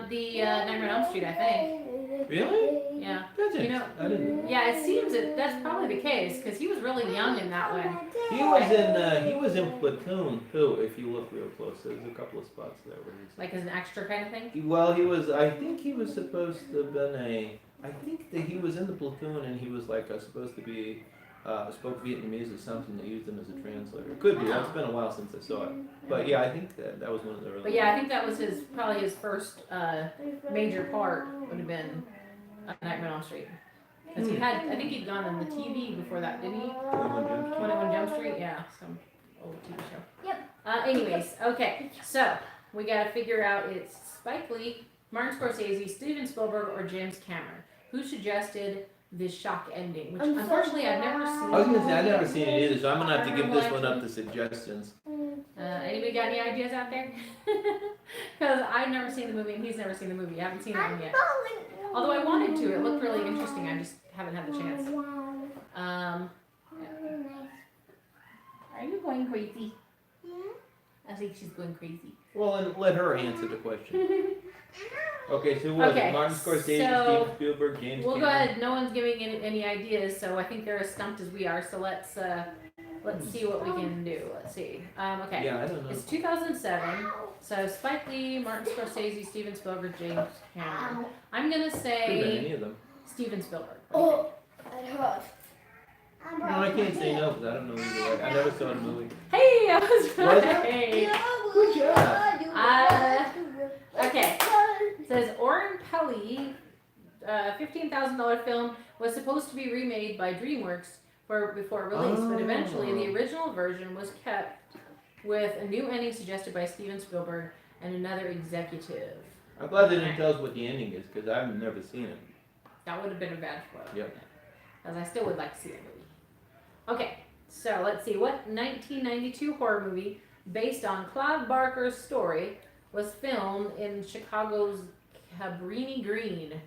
The Nightmare on Elm Street, I think. Really? Yeah. That's You know, I didn't. Yeah, it seems that that's probably the case because he was really young in that one. He was in Platoon too. If you look real close, there's a couple of spots there where he's. Like as an extra kind of thing. Well, he was. I think he was supposed to have been a. I think that he was in the platoon and he was like supposed to be spoke Vietnamese or something. They used him as a translator. Could be. It's been a while since I saw it. But yeah, I think that was one of the early. But yeah, I think that was probably his first major part would have been Nightmare on Elm Street. Because I think he'd gone on the TV before that, didn't he? 21 Jump Street, yeah, some old TV show. Yep. Anyways, okay, so we gotta figure out it's Spike Lee, Martin Scorsese, Steven Spielberg, or James Cameron. Who suggested this shock ending? Which unfortunately I've never seen. I was gonna say I've never seen it either, so I'm gonna have to give this one up to suggestions. Anybody got any ideas out there? Because I've never seen the movie and he's never seen the movie. I haven't seen it yet. Although I wanted to, it looked really interesting. I just haven't had the chance. Are you going crazy? I think she's going crazy. Well, and let her answer the question. Okay, so who was it? Martin Scorsese, Steven Spielberg, James We'll Cameron? go ahead. No one's giving any ideas, so I think they're as stumped as we are. So let's see what we can do. Let's see. Okay. Yeah, I don't know. It's 2007. So Spike Lee, Martin Scorsese, Steven Spielberg, James Cameron. I'm gonna Could have been say any of them. Steven Spielberg. Oh, it hurts. No, I can't say no because I don't know either way. I never saw the movie. Hey, I was Was right. Good job. Okay. It says Oren Peli $15,000 film was supposed to be remade by DreamWorks before release, but eventually the original version was kept with a new ending suggested by Steven Spielberg and another executive. I'm glad they didn't tell us what the ending is because I've never seen it. That would have been a bad spoiler. Yep. As I still would like to see that movie. Okay, so let's see. What 1992 horror movie based on Clive Barker's story was filmed in Chicago's Cabrini Green?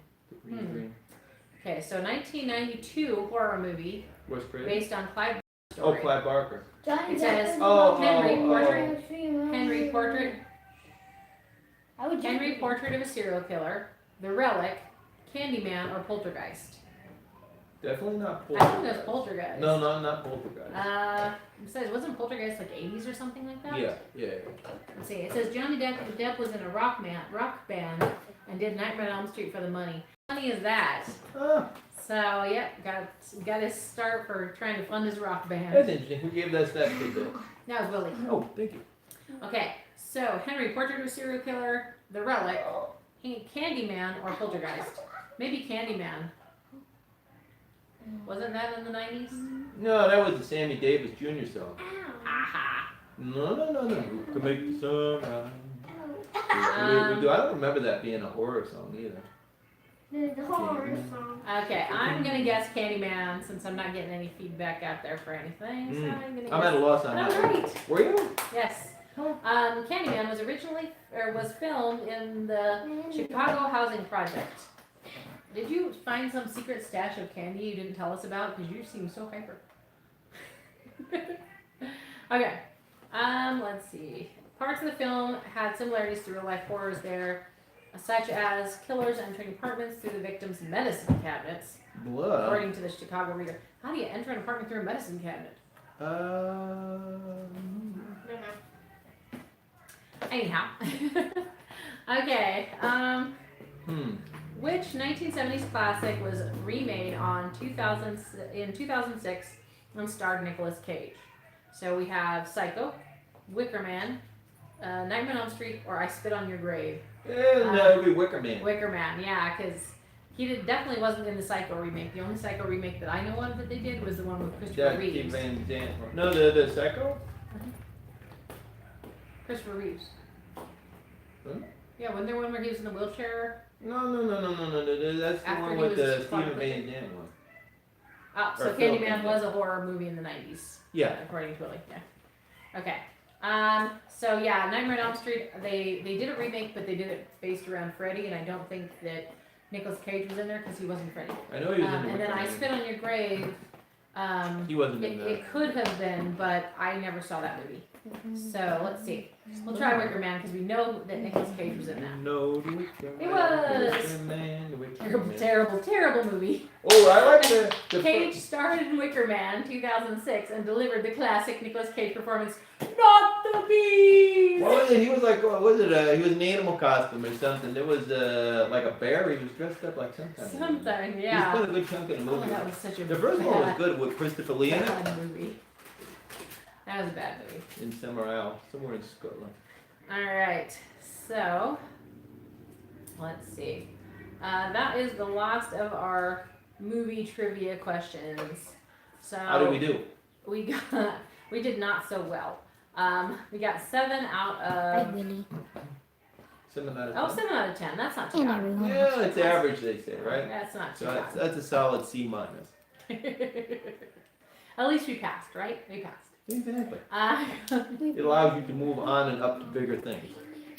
Okay, so 1992 horror movie What's crazy? based on Clive Barker's Oh, story. Clive Barker. It says Henry Portrait of a Serial Killer, The Relic, Candyman, or Poltergeist. Definitely not I think Poltergeist. it was Poltergeist. No, not Poltergeist. It says, wasn't Poltergeist like 80s or something like that? Yeah. Let's see. It says Johnny Depp was in a rock band and did Nightmare on Elm Street for the money. How funny is that? Ah, So, yep, got his start for trying to fund his rock band. that's interesting. Who gave us that tidbit? That was Willie. Oh, thank you. Okay, so Henry Portrait of a Serial Killer, The Relic, Candyman, or Poltergeist? Maybe Candyman. Wasn't that in the 90s? No, that was the Sammy Davis Jr. song. Aha. No. Who can make the sun rise? I don't remember that being a horror song either. The horror song. Okay, I'm gonna guess Candyman since I'm not getting any feedback out there for anything. So I'm gonna guess. I'm at a loss on And that. I'm right. Were you? Yes. Candyman was filmed in the Chicago Housing Project. Did you find some secret stash of candy you didn't tell us about? Because you seem so hyper. Okay. Let's see. Parts of the film had similarities to real life horrors there, such as killers entering apartments through the victims' medicine cabinets. Blood. According to the Chicago Reader. How do you enter an apartment through a medicine cabinet? Anyhow. Okay. Which 1970s classic was remade in 2006 and starred Nicolas Cage? So we have Psycho, Wicker Man, Nightmare on Elm Street, or I Spit on Your Grave. That would be Wicker Man. Wicker Man, yeah, because he definitely wasn't in the Psycho remake. The only Psycho remake that I know of that they did was the one with Christopher Reeves. Van Damme. No, the Psycho? Christopher Reeves. Huh? Yeah, wasn't there one where he was in the wheelchair? No. That's the After one he with was the caught Steven with Van Damme one. Oh, so Or film, Candyman yeah. was a horror movie in the 90s. Yeah. According to Willie, yeah. Okay. So yeah, Nightmare on Elm Street, they did a remake, but they did it based around Freddy, and I don't think that Nicolas Cage was in there because he wasn't Freddy. I know he was in the And then Wicker I Man. Spit on Your Grave, He wasn't in that. it could have been, but I never saw that movie. So let's see. We'll try Wicker Man because we know that Nicolas Cage was in that. No, the Wicker It Man, was. the Wicker Man, the Wicker Terrible, Man. terrible, terrible movie. Oh, I like the Cage starred in Wicker Man 2006 and delivered the classic Nicolas Cage performance, Not the Bees! What was it? He was like, what was it? He was in an animal costume or something. There was like a bear. He was dressed up like some kind of animal. Something, He yeah. played a good chunk of the Oh, movie. that was such a The first one was bad, good with Christopher Lee in it. bad movie. That was a bad movie. In somewhere in Scotland. Alright, so, let's see. That is the last of our movie trivia questions. So How did we do? We did not so well. We got 7 out Hi, of... Winnie. 7 out of 10. Oh, 7 out of 10. That's not too And bad. everyone. Yeah, it's average, they say, right? That's not too So bad. that's a solid C minus. At least we passed, right? We passed. Exactly. Uh, It allows you to move on and up to bigger things.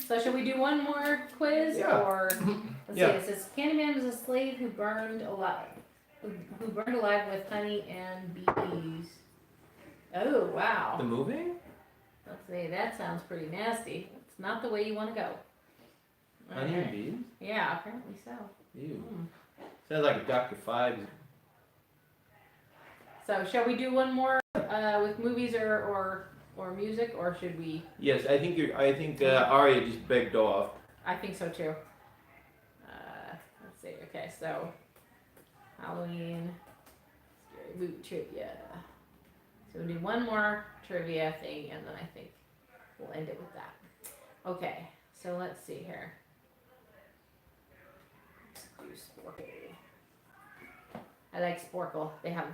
so should we do one more quiz? Yeah. Or let's Yeah. see. It says Candyman was a slave who burned alive. Who burned alive with honey and bees. Oh The wow. movie? Let's see. That sounds pretty nasty. It's not the way you want to go. Honey and Alright. Bees? Yeah, apparently so. Ew. Hmm. Sounds like a Dr. Fives. So shall we do one more with movies or music, or should we? Yes, I think Aria just begged off. I think so too. Let's see. Okay, so Halloween, scary movie trivia. So we'll do one more trivia thing, and then I think we'll end it with that. Okay, so let's see here. do Sporkle. I like Sporkle. They have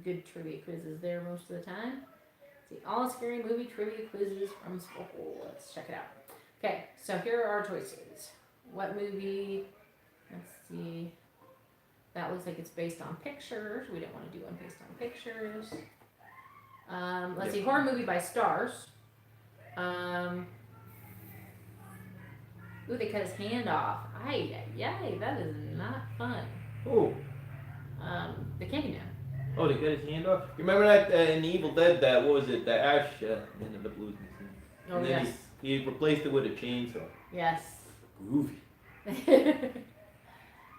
good trivia quizzes there most of the time. See, all scary movie trivia quizzes from Sporkle. Let's check it out. Okay, so here are our choices. What movie? Let's see. That looks like it's based on pictures. We don't want to do one based on pictures. Let's see, horror movie by stars. Ooh, they cut his hand off. Ay, that is not fun. Oh. The Candyman. Oh, they cut his hand off? You remember that in The Evil Dead, that, what was it, the Ash ended up losing his hand. Oh, And then yes. he replaced it with a chainsaw. Yes. Groovy.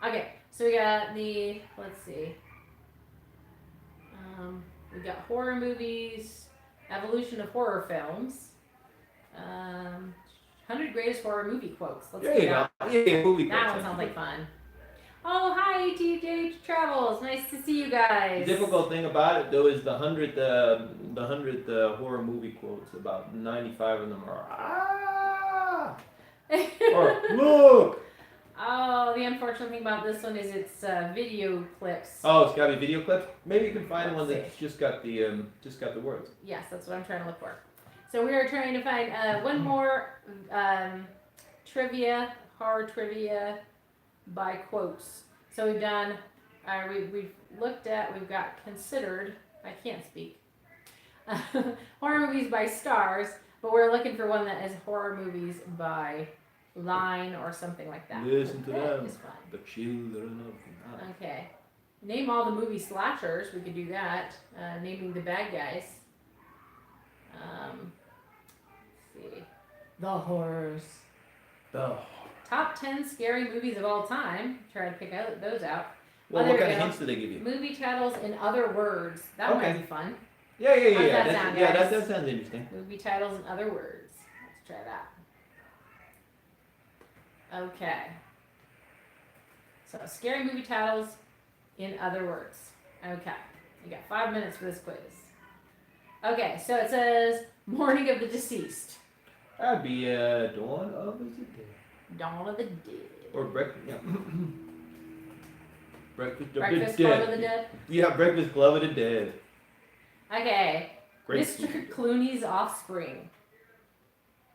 Okay, so we got the, let's see. We got horror movies, evolution of horror films, 100 greatest horror movie quotes. Let's There see you that. go. Yeah, movie That quotes. one sounds like fun. Oh, hi, TJ Travels. Nice to see you guys. The difficult thing about it, though, is the 100 horror movie quotes. About 95 of them are or look. Oh, the unfortunate thing about this one is it's video clips. Oh, it's got to be video clips. Maybe you can find one Let's that's just got the words. Yes, that's what I'm trying to look for. So we are trying to find one more trivia, horror trivia by quotes. So we've done, we've looked at, we've got considered, I can't speak, horror movies by stars, but we're looking for one that is horror movies by line or something like that. Listen to That them. is fun. The children of the night. Okay. Name all the movie slashers. We could do that. Naming the bad guys. Let's see. The horrors. The Top 10 scary movies of all time. Try to pick those out. Well, Oh, what there kind we of go. hints do they give you? Movie titles in other words. That Okay. might be fun. Yeah. How's that That's- sound, yeah, guys? that sounds interesting. Movie titles in other words. Let's try that. Okay. So, scary movie titles in other words. Okay. You got 5 minutes for this quiz. Okay, so it says Morning of the Deceased. That'd be Dawn of the Dead. Dawn of the Dead. Or breakfast. Yeah. Breakfast of Breakfast the Club Dead. of the Dead. Yeah, Breakfast Club of the Dead. Okay. Great. Mr. Clooney's Offspring.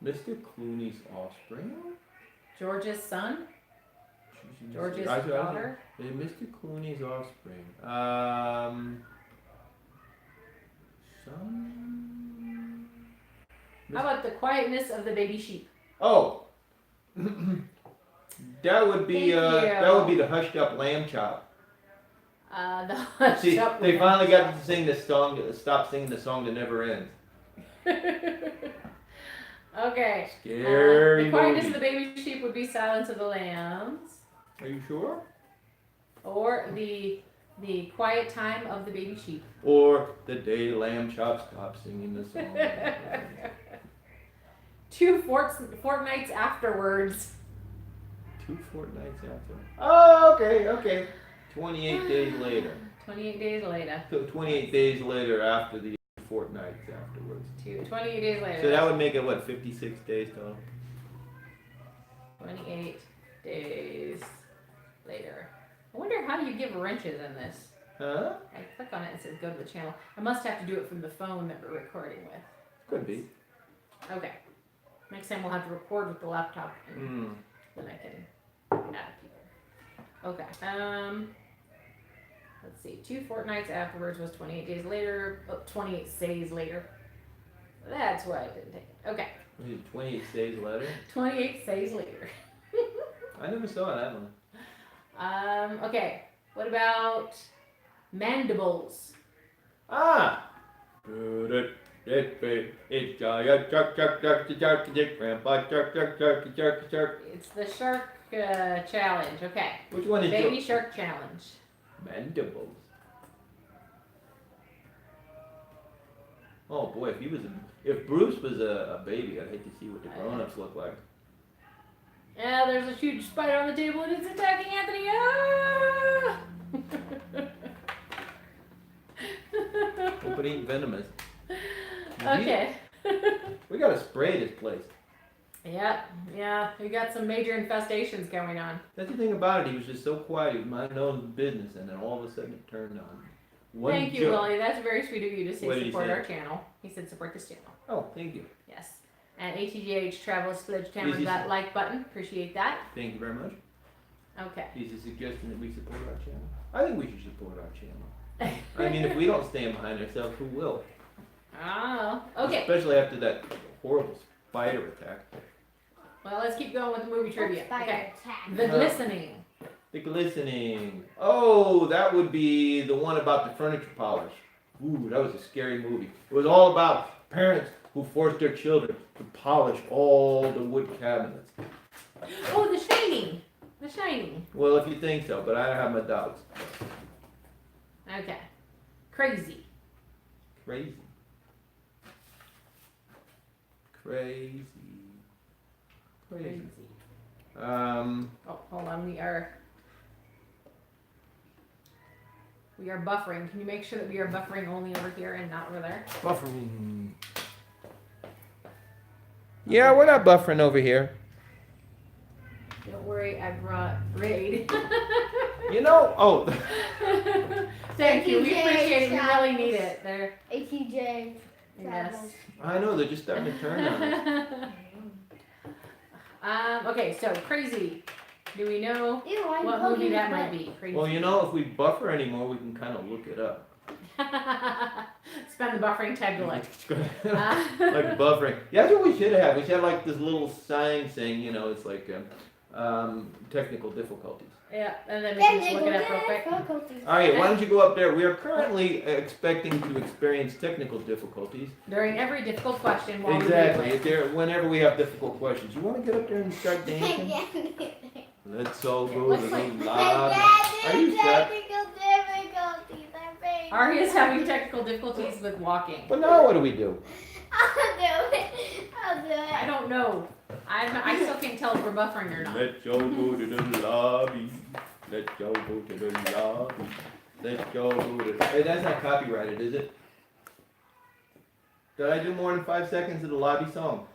Mr. Clooney's offspring. George's son. George's I- daughter. Mr. Clooney's offspring. Some. How about The Quietness of the Baby Sheep? Oh. That would be Thank you. that would be the hushed up lamb chop. The Hushed See, Up they Lamb finally Chop. got to sing the song. Stop singing the song that never ends. Okay. Scary The Quietness movie. of the Baby Sheep would be Silence of the Lambs, Are you sure? or the Quiet Time of the Baby Sheep. Or the day lamb chop stopped singing the song. 2 fortnights afterwards. 2 fortnights after. Oh, okay. 28 days later. 28 days later. So 28 days later after the fortnights afterwards. 28 days later. So that would make it, what, 56 days total? 28 days later. I wonder how you give wrenches in this. Huh? I click on it and it says go to the channel. I must have to do it from the phone that we're recording with. Could be. Okay. Next time we'll have to record with the laptop and then I can add people. Okay. Let's see. 2 fortnights afterwards was 28 days later. Oh, 28 days later. That's why I didn't take it. Okay. 28 days later? 28 days later. I never saw that one. Okay. What about mandibles? Ah! It's giant grandpa jerk. It's the shark challenge. Okay. Which one is Baby your shark challenge. mandibles? Oh boy, if Bruce was a baby, I'd hate to see what the grown-ups look like. Yeah, there's a huge spider on the table and it's attacking Anthony. Ah! Hope it ain't venomous. Okay. We gotta spray this place. Yep, yeah, we got some major infestations going on. That's the thing about it. He was just so quiet. He was minding his own business, and then all of a sudden it turned on. Thank you, Willie. That's very sweet of you to What say did he support say? our channel. He said support this channel. Oh, thank you. Yes. And ATGH Travel Sledgehammer Easy. that like button. Appreciate that. Thank you very much. Okay. He's a suggestion that we support our channel. I think we should support our channel. I mean, if we don't stand behind ourselves, who will? Oh, okay. Especially after that horrible spider attack. Well, let's keep going with the movie trivia. Spider Okay. attack. The Glistening. The Glistening. Oh, that would be the one about the furniture polish. Ooh, that was a scary movie. It was all about parents who forced their children to polish all the wood cabinets. Oh, The Shining. The Shining. Well, if you think so, but I have my doubts. Okay. Crazy. Crazy. Crazy. Crazy. Oh, hold on. We are buffering. Can you make sure that we are buffering only over here and not over there? Buffering. Yeah, we're not buffering over here. Don't worry, I brought Raid. You know, oh. Thank you. We ATJ appreciate it. We really travels. need it. There. ATJ Yes. travels. I know, they're just starting to turn on us. Okay, so Crazy. Do we know Ew, I'm what movie poking that his might butt. be? Crazy. Well, you know, if we buffer anymore, we can kind of look it up. Spend the buffering tag to like. Like buffering. Yeah, that's what we should have. We should have like this little sign saying, you know, it's like technical difficulties. Yeah, and then we can just look it up real quick. Difficulties. All right, why don't you go up there? We are currently expecting to experience technical difficulties. During every difficult question while Exactly. we If there, whenever we have difficult questions, you want to get up there and start dancing? Let's all go to the lobby. Are you stuck? Technical difficulties. I'm very. Ari is having technical difficulties with walking. But now what do we do? I'll do it. I'll do it. I don't know. I still can't tell if we're buffering or not. Let's all go to the lobby. Let's all go to the lobby. Let's all go to. Hey, that's not copyrighted, is it? Did I do more than 5 seconds of the lobby song?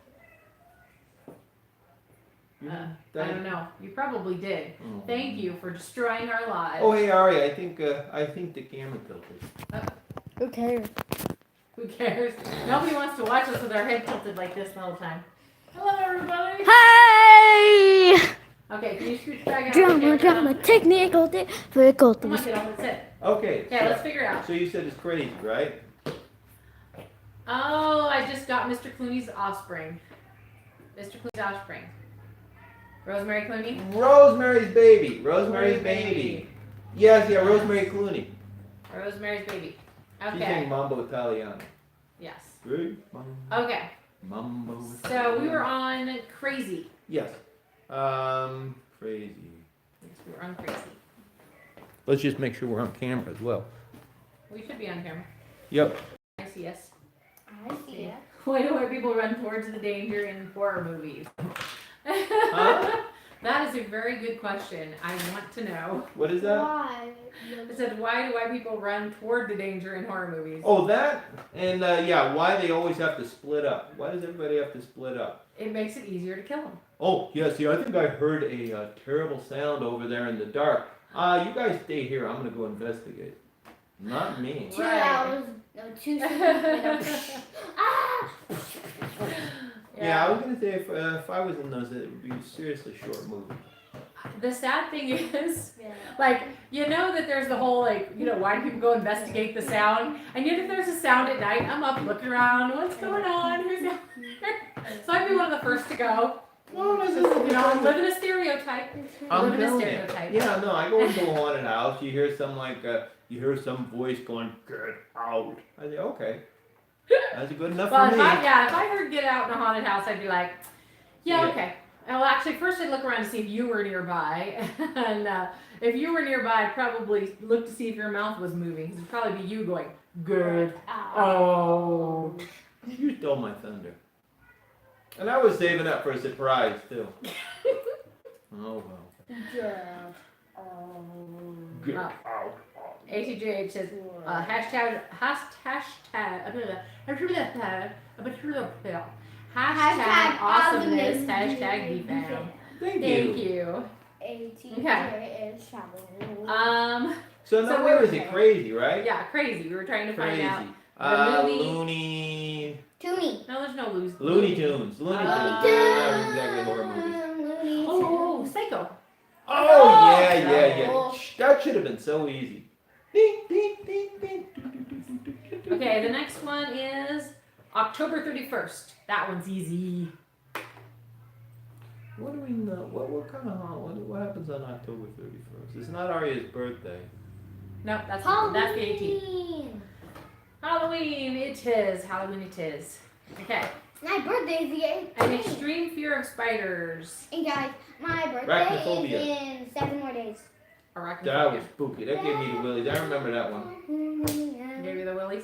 I don't know. You probably did. Oh. Thank you for destroying our lives. Oh, hey Ari, I think the camera tilted. Who cares? Who cares? Nobody wants to watch us with our head tilted like this the whole time. Hello, everybody. Hey! Okay, can you scooch back out? Drama, technical Come on, difficulties. get off. Let's sit. Okay. Okay, let's figure it out. So you said it's crazy, right? Oh, I just got Mr. Clooney's offspring. Mr. Clooney's offspring. Rosemary Clooney? Rosemary's Baby. Rosemary's Baby. Yes, yeah, Rosemary Clooney. Rosemary's Baby. She's Okay. saying Mambo Italiano. Yes. Great. Okay. Mambo So we were on Crazy. Yes. Crazy. Yes, we were on Crazy. Let's just make sure we're on camera as well. We should be on camera. Yep. I see us. I see it. Why do white people run towards the danger in horror movies? Huh? That is a very good question. I want to know. What is that? Why? I said, why do white people run toward the danger in horror movies? Oh, that? And yeah, why they always have to split up. Why does everybody have to split up? It makes it easier to kill them. Oh, yeah, see, I think I heard a terrible sound over there in the dark. You guys stay here. I'm going to go investigate. Not me. 2 Right. hours. No, 2 seconds. Ah! Yeah, I was going to say if I was in those, it would be a seriously short movie. The sad thing is, Yeah. like, you know that there's the whole, like, you know, why do people go investigate the sound? And yet if there's a sound at night, I'm up looking around, what's going on? Who's down there? So I'd be one of the first to go. No, Just, you know, I'm living a stereotype. I'm Living a telling you. stereotype. Yeah, no, I go into a haunted house. You hear some you hear some voice going, "Get out." I say, okay, that's good enough Well, for if me. I heard get out in a haunted house, I'd be like, yeah, Yeah. okay. Well, actually, first I'd look around to see if you were nearby. And if you were nearby, I'd probably look to see if your mouth was moving. 'Cause it'd probably be you going, good. Oh. You stole my thunder. And I was saving up for a surprise too. Oh well. Yeah. Get Oh. out. ATJH says, Hashtag awesomeness. Hashtag DFAM. Thank Thank you. you. ATJ is traveling. So So now we where were- is it? Crazy, right? Yeah, crazy. We were trying to find out. Crazy. movie- Looney. Tooney. No, there's no Looney. Looney Tunes. Looney Tunes. Uh, Not exactly horror movies. Looney Oh, Tunes. Psycho. Oh, yeah, yeah, yeah. Oh. That should have been so easy. Ding, ding, ding, ding. Okay, the next one is October 31st. That one's easy. What do we know? What kind of what happens on October 31st? It's not Arya's birthday. No, that's the 18th. Halloween. Halloween it is. Halloween it is. Okay. My birthday is the 18th. An extreme fear of spiders. And guys, my birthday Arachnophobia. is in 7 more days. That was spooky. That gave me the willies. I remember that one. Gave you the willies?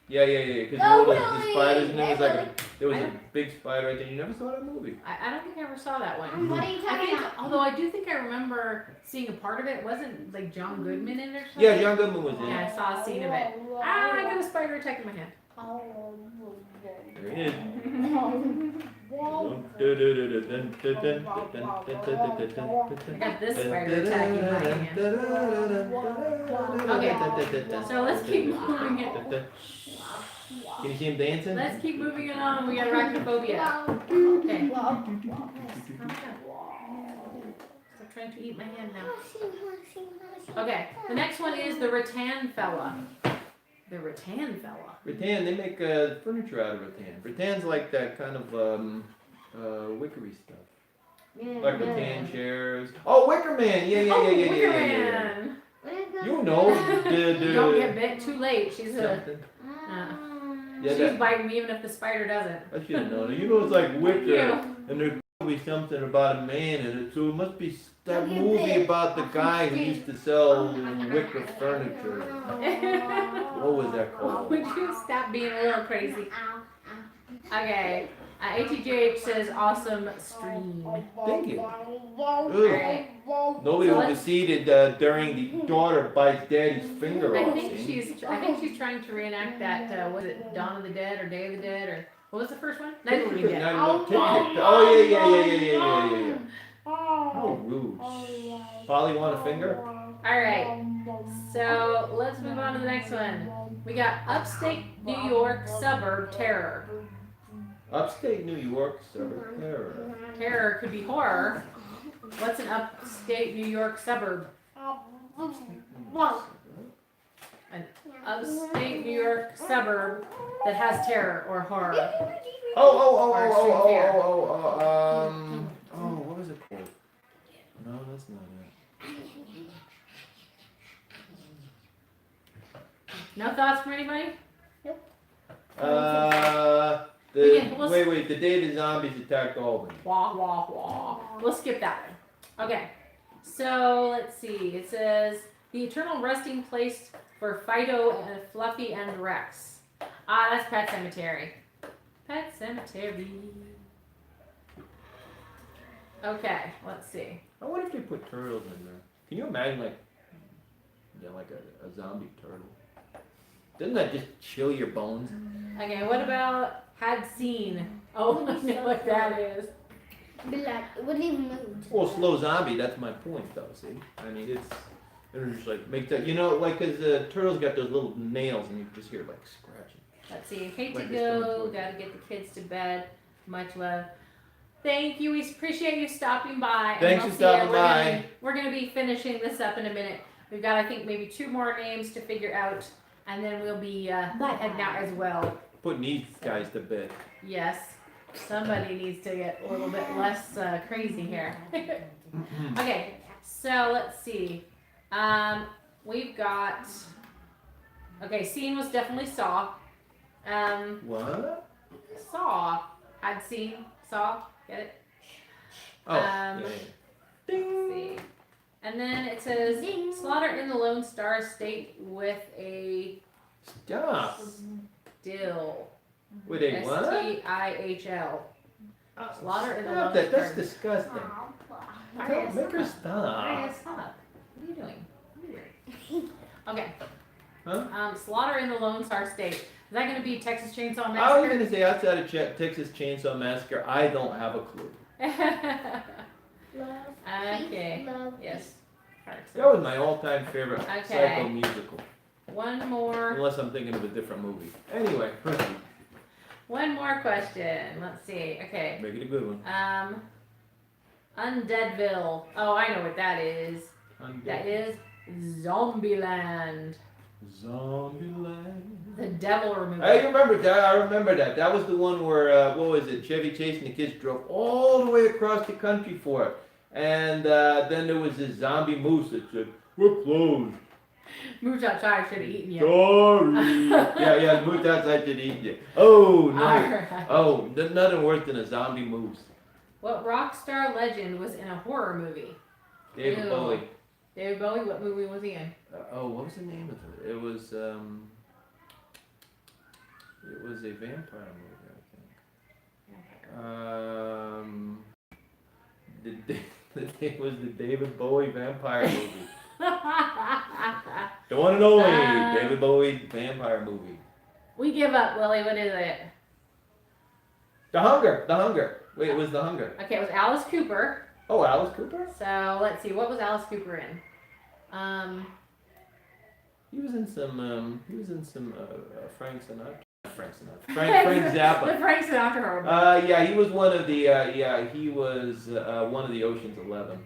Yeah. Because Oh, the really? spiders, and there was Hey, there was a big spider right there. You never saw that movie? I don't think I ever saw that one. What are you I talking think, about? although I do think I remember seeing a part of it. Wasn't like John Goodman in it or something? Yeah, John Goodman was in Yeah, I it. saw a scene of it. Ah, I got a spider attacking my hand. There he is. I got this spider attacking my hand. Okay, so let's keep moving it. Can you see him dancing? Let's keep moving it on. We got arachnophobia. Okay. Stop trying to eat my hand now. Okay, the next one is the rattan fella. The rattan fella. Rattan, they make furniture out of rattan. Rattan's like that kind of wickery stuff. Like rattan chairs. Oh, Wicker Man! Yeah. Oh, Wicker Man. You know. Don't get bit. Too late. She's a. Something. She's that- biting me even if the spider doesn't. I should have known it. You know it's like Thank Wicker, you. and there's probably something about a man in it, so it must be that movie about the guy who used to sell wicker furniture. What was that called? Would you stop being a little crazy? Okay. ATJH says awesome stream. Thank you. Alright. Nobody So was let's- defeated during the daughter bites daddy's finger I off. think scene. she's trying to reenact that was it Dawn of the Dead or Day of the Dead or what was the first one? Night of the Living Dead. Oh yeah. How rude. Polly want a finger? Alright. So let's move on to the next one. We got upstate New York suburb terror. Upstate New York, suburb terror. Terror could be horror. What's an upstate New York suburb? An upstate New York suburb that has terror or horror. What was it called? No, that's not it. No thoughts from anybody? Wait, the day the zombies attacked Albany. Wah, wah, wah. We'll skip that one. Okay. So let's see. It says the eternal resting place for Fido and Fluffy and Rex. Ah, that's Pet Cemetery. Pet Cemetery. Okay, let's see. I wonder if they put turtles in there. Can you imagine like a zombie turtle? Doesn't that just chill your bones? Okay, what about had seen? Oh, I know what that is. It wouldn't even move. Well, slow zombie. That's my point, though. See, I mean, they're just like make that. You know, like because the turtles got those little nails, and you just hear like scratching. Let's see. Hate to Like they're go. still Gotta get the kids to bed. Much love. Thank you. We appreciate you stopping by. and Thanks we'll for see ya. stopping by. We're gonna be finishing this up in a minute. We've got, I think, maybe 2 more names to figure out, and then we'll be heading out as well. Putting these guys to bed. Yes. Somebody needs to get a little bit less crazy here. Okay. So let's see. We've got. Okay, scene was definitely Saw. What? Saw. I'd seen. Saw. Get it? Oh. Yeah. Let's Ding. see. And then it says Ding. slaughter in the Lone Star State with a Stop. still. With a what? STIHL. Slaughter in the Stop Lone that. Star. That's disgusting. Alright, Make her stop. stop. Alright, stop. What are you doing? Weird. Okay. Huh? Slaughter in the Lone Star State. Is that gonna be Texas Chainsaw I was Massacre? gonna say outside of Texas Chainsaw Massacre, I don't have a clue. Love. Okay. Peace, love. Yes. Alright, That so was my all-time favorite Okay. psycho musical. one more Unless I'm thinking of a different movie. Anyway, proceed. question. Let's see. Okay. Make it a good one. Undeadville. Oh, I know what that is. That is Zombieland. Zombieland. The devil remover. I remember that. I remember that. That was the one where what was it? Chevy Chase and the kids drove all the way across the country for it, and then there was this zombie moose that said, "We're closed." Moose outside should have eaten you. Sorry. yeah. The moose outside should eat you. Oh no. Alright. Oh, nothing worse than a zombie moose. What rock star legend was in a horror movie? David Ew. Bowie. David Bowie. What movie was he in? What was the name of it? It was a vampire movie, I think. It was the David Bowie vampire movie. The one and only David Bowie vampire movie. We give up, Willie. What is it? The Hunger. Wait, it was The Hunger. Okay, it was Alice Cooper. Oh, Alice Cooper? So let's see. What was Alice Cooper in? He was in some Frank Sinatra. Frank The Zappa. Frank Sinatra horror movie. Yeah, he was one of the he was one of the Ocean's 11.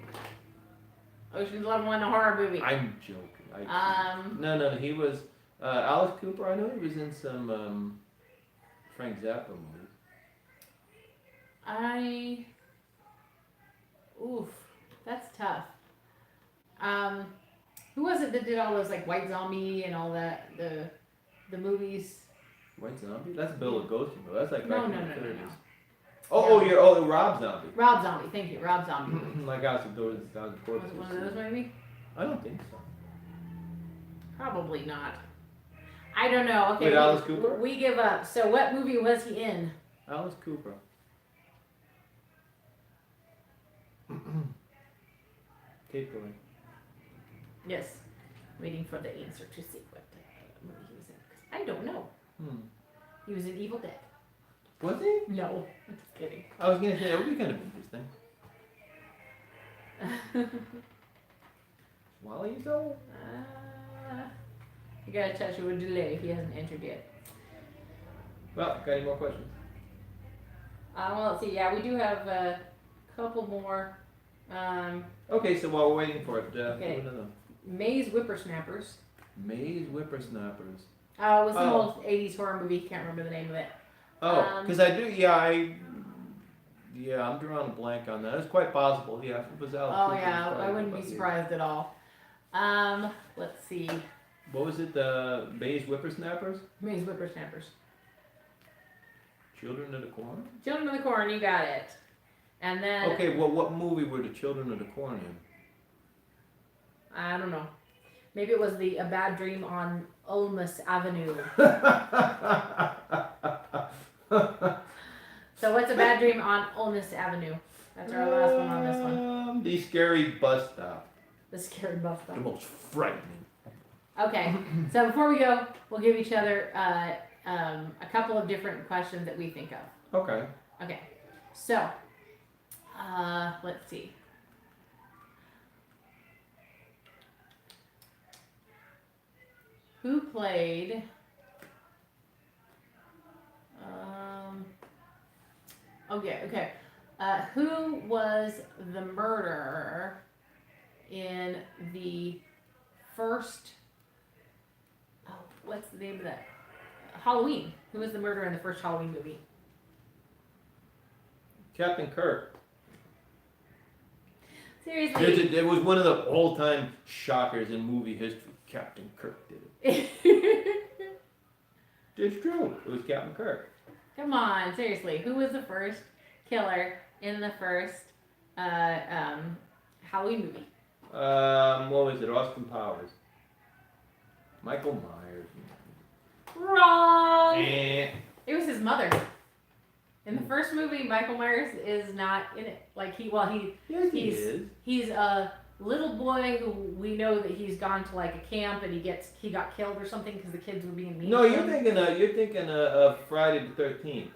Ocean's 11 won the horror movie. I'm joking. No, he was Alice Cooper. I know he was in some Frank Zappa movies. Oof, that's tough. Who was it that did all those like White Zombie and all that the movies? White Zombie? That's Bill Lugosi, though. That's like No, back no, in the no, no, 30s. no. Rob Zombie. Rob Zombie, thank you, Rob Zombie. Like House of Doors, Thousand Was Corpses. it one of those maybe? I don't think so. Probably not. I don't know. Okay. Wait, Alice Cooper? We give up. So what movie was he in? Alice Cooper. Keep going. Yes. Waiting for the answer to see what movie he was in. 'Cause I don't know. He was in Evil Dead. Was he? No, I'm just kidding. I was gonna say that would be kind of interesting. Wally's old? You gotta touch it with delay. He hasn't entered yet. Well, got any more questions? Well, let's see. Yeah, we do have a couple more. Okay, so while we're waiting for it, Okay. do another. Maze Whippersnappers. Maze Whippersnappers. It was an old 80s horror movie. Can't remember the name of it. Oh, because I'm drawing a blank on that. It's quite possible. Yeah, if it was Alice Oh Cooper, yeah, it's I wouldn't be probably- surprised at all. Let's see. What was it? The Maze Whippersnappers? Maze Whippersnappers. Children of the Corn? Children of the Corn, you got it. And then Okay, well, what movie were the Children of the Corn in? I don't know. Maybe it was A Bad Dream on Ulmus Avenue. So what's A Bad Dream on Ulmus Avenue? That's our last one on this one. The Scary Bus Stop. The Scary Bus The Stop. most frightening. Okay, so before we go, we'll give each other a couple of different questions that we think of. Okay. Okay, so let's see. Who played? Okay. Who was the murderer in the first? Oh, what's the name of that? Halloween. Who was the murderer in the first Halloween movie? Captain Kirk. Seriously. It was one of the all-time shockers in movie history. Captain Kirk did it. It's true. It was Captain Kirk. Come on, seriously. Who was the first killer in the first Halloween movie? What was it? Austin Powers. Michael Myers. Wrong! Eh. It was his mother. In the first movie, Michael Myers is not in it. Like Yes, he is. he's a little boy who we know that he's gone to like a camp and he got killed or something because the kids were being mean. No, to you're him. thinking of Friday the 13th.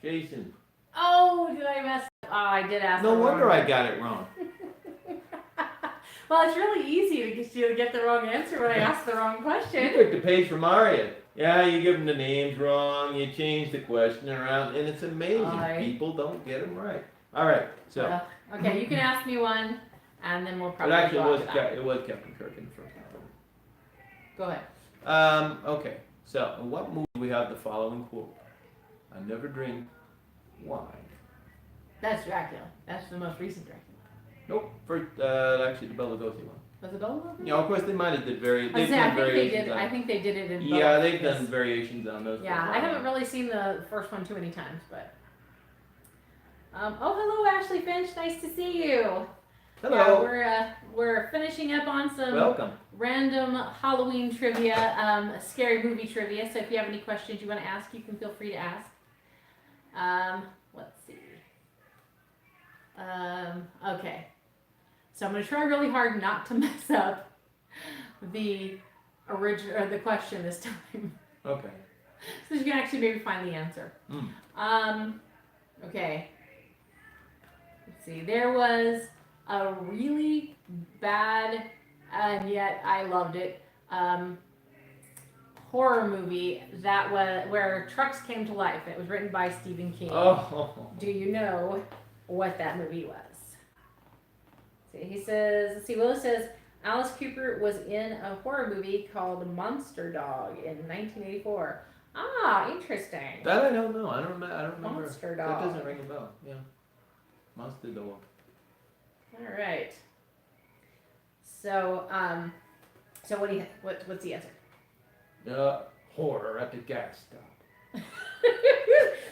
Jason. Oh, did I mess? Oh, I did ask. No the wonder wrong I got it wrong. Well, it's really easy to get you to get the wrong answer when I ask the wrong You question. took the page from Mario. Yeah, you give them the names wrong, you change the question around, and it's amazing. People don't get them right. All right, so. Okay, you can ask me one, and then we'll But probably actually, go after that. it was Captain Kirk in the first Go ahead. one. Okay, so in what movie do we have the following quote? I never drink wine. That's Dracula. That's the most recent Dracula. Nope, first, actually the Bela Lugosi one. Was it Bela Lugosi? Yeah, of course they might have did I think they did it in both. Yeah, they've done variations on those. Yeah, I haven't really seen the first one too many times, but. Oh, hello, Ashley Finch. Nice to see you. Hello. Yeah, we're finishing up on some Welcome. random Halloween trivia, scary movie trivia. So if you have any questions you want to ask, you can feel free to ask. Let's see. Okay. So I'm going to try really hard not to mess up the original or the question this time. Okay. So you can actually maybe find the answer. Okay. Let's see. There was a really bad, and yet I loved it, horror movie that was where trucks came to life. It was written by Stephen King. Oh. Do you know what that movie was? See, he says, let's see, Willis says, Alice Cooper was in a horror movie called Monster Dog in 1984. Ah, interesting. That I don't know. I don't remember. Monster That Dog. doesn't ring a bell. Yeah. Monster Dog. All right. So, so what do you what's the answer? Horror at the gas stop.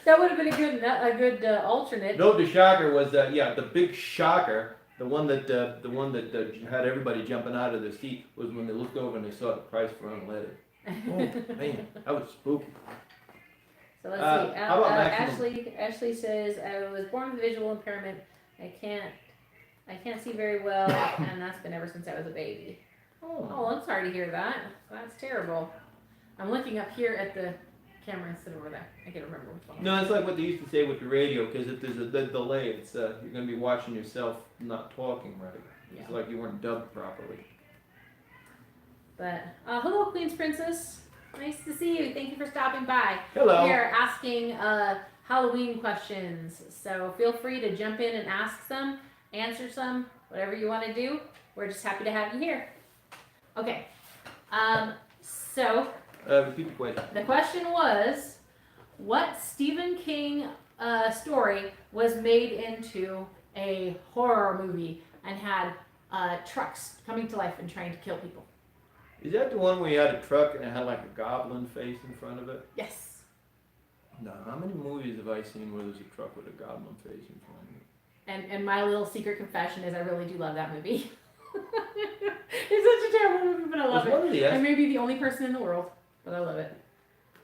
That would have been a good alternate. No, the shocker was the big shocker. The one that had everybody jumping out of their seat was when they looked over and they saw the price for unleaded. Oh man, that was spooky. So let's see. How about maximum? Ashley says, I was born with a visual impairment. I can't see very well, and that's been ever since I was a baby. Oh, I'm sorry to hear that. That's terrible. I'm looking up here at the camera instead of over there. I can't remember which one. No, it's like what they used to say with the radio, because if there's a delay, it's you're going to be watching yourself not talking right. Yeah. It's like you weren't dubbed properly. But hello, Queen's Princess. Nice to see you. Thank you for stopping by. Hello. We are asking Halloween questions, so feel free to jump in and ask some, answer some, whatever you want to do. We're just happy to have you here. Okay. So Repeat the question. the question was, what Stephen King story was made into a horror movie and had trucks coming to life and trying to kill people? Is that the one where you had a truck and it had like a goblin face in front of it? Yes. No, how many movies have I seen where there's a truck with a goblin face in front of it? And my little secret confession is I really do love that movie. It's such a terrible movie, but I love it. I may be the only person in the world, but I love it.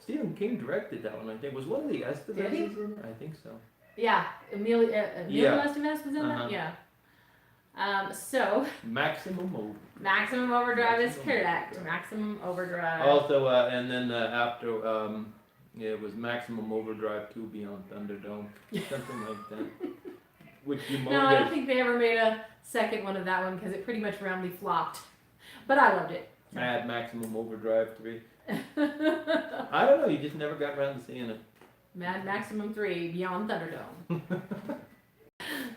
Stephen King directed that one, I think. Was one of the Esteves in it? I think so. Yeah, Emilio Estevez was in that? Yeah. So, Maximum Overdrive. Maximum Overdrive is correct. Maximum Overdrive. Also, and then after, it was Maximum Overdrive 2 Beyond Thunderdome. Something like that. Which you No, I don't think they ever made a second one of that one because it pretty much roundly flopped. But I loved it. Mad Maximum Overdrive 3. I don't know, you just never got around to seeing it. Mad Maximum 3, Beyond Thunderdome.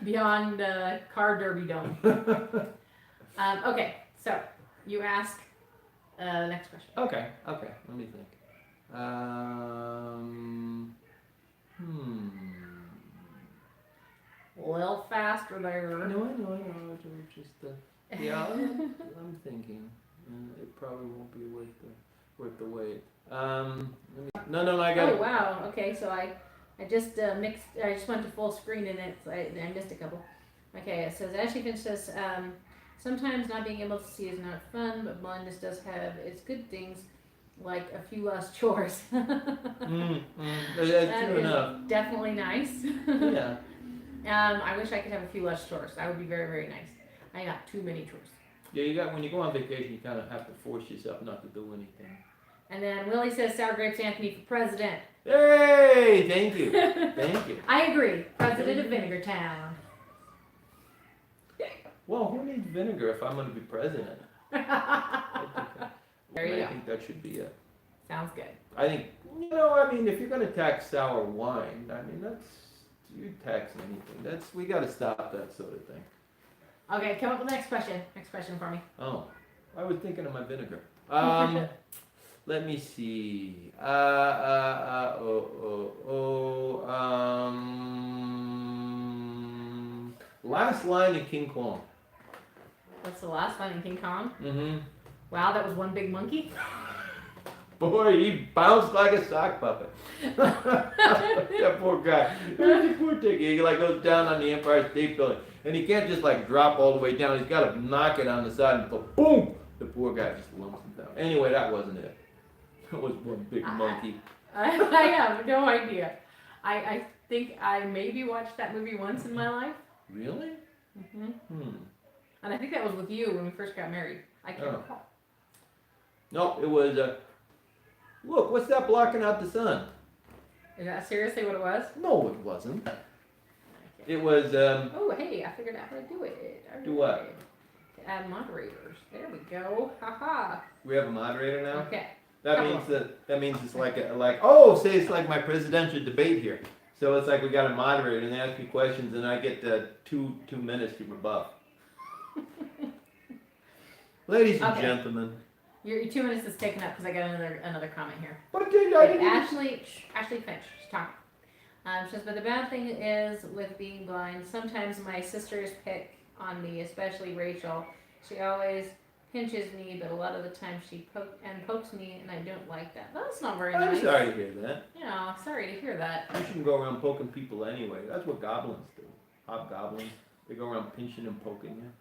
Beyond Car Derby Dome. Okay, so you ask next question. Okay, let me think. A little faster there. No, I know. Just yeah, I'm thinking. It probably won't be worth the wait. No, I got it. Oh wow. Okay, so I just mixed. I just went to full screen in it, so I missed a couple. Okay, it says Ashley Finch says sometimes not being able to see is not fun, but blindness does have its good things, like a few less chores. That's That true is enough. definitely nice. Yeah. I wish I could have a few less chores. That would be very, very nice. I got too many chores. Yeah, you got when you go on vacation, you kind of have to force yourself not to do anything. And then Willie says sour grapes Anthony for president. Hey, thank you, thank you. I agree. President of Vinegar Town. Well, who needs vinegar if I'm going to be president? There you I go. think that should be it. Sounds good. I think, I mean, if you're going to tax sour wine, I mean, you tax anything. We got to stop that sort of thing. Okay, come up with the next question. Next question for me. Oh, I was thinking of my vinegar. Let me see. Last line in King Kong. What's the last line in King Kong? Mm-hmm. Wow, that was one big monkey? Boy, he bounced like a sock puppet. That poor guy. He's a poor ticket. He goes down on the Empire State Building. And he can't just drop all the way down. He's got to knock it on the side and go boom. The poor guy just lumps him down. Anyway, that wasn't it. That was one big monkey. I have no idea. I think I maybe watched that movie once in my life. Really? Mm-hmm. And I think that was with you when we first got married. I can't recall. No, it was, look, what's that blocking out the sun? Is that seriously what it was? No, it wasn't. Okay. It was, Oh, hey, I figured out how to do it. Do what? To add moderators. There we go. Haha. We have a moderator now? Okay. That means it's say it's like my presidential debate here. So it's like we got a moderator and they ask me questions and I get 2 minutes to rebuff. Ladies and gentlemen. Your 2 minutes is taken up because I got another comment here. What did I didn't Ashley finished. She's talking. She says, but the bad thing is with being blind, sometimes my sisters pick on me, especially Rachel. She always pinches me, but a lot of the time she pokes me, and I don't like that. That's not very nice. I'm sorry to hear that. Yeah, sorry to hear that. You shouldn't go around poking people anyway. That's what goblins do. Hobgoblins. They go around pinching and poking you.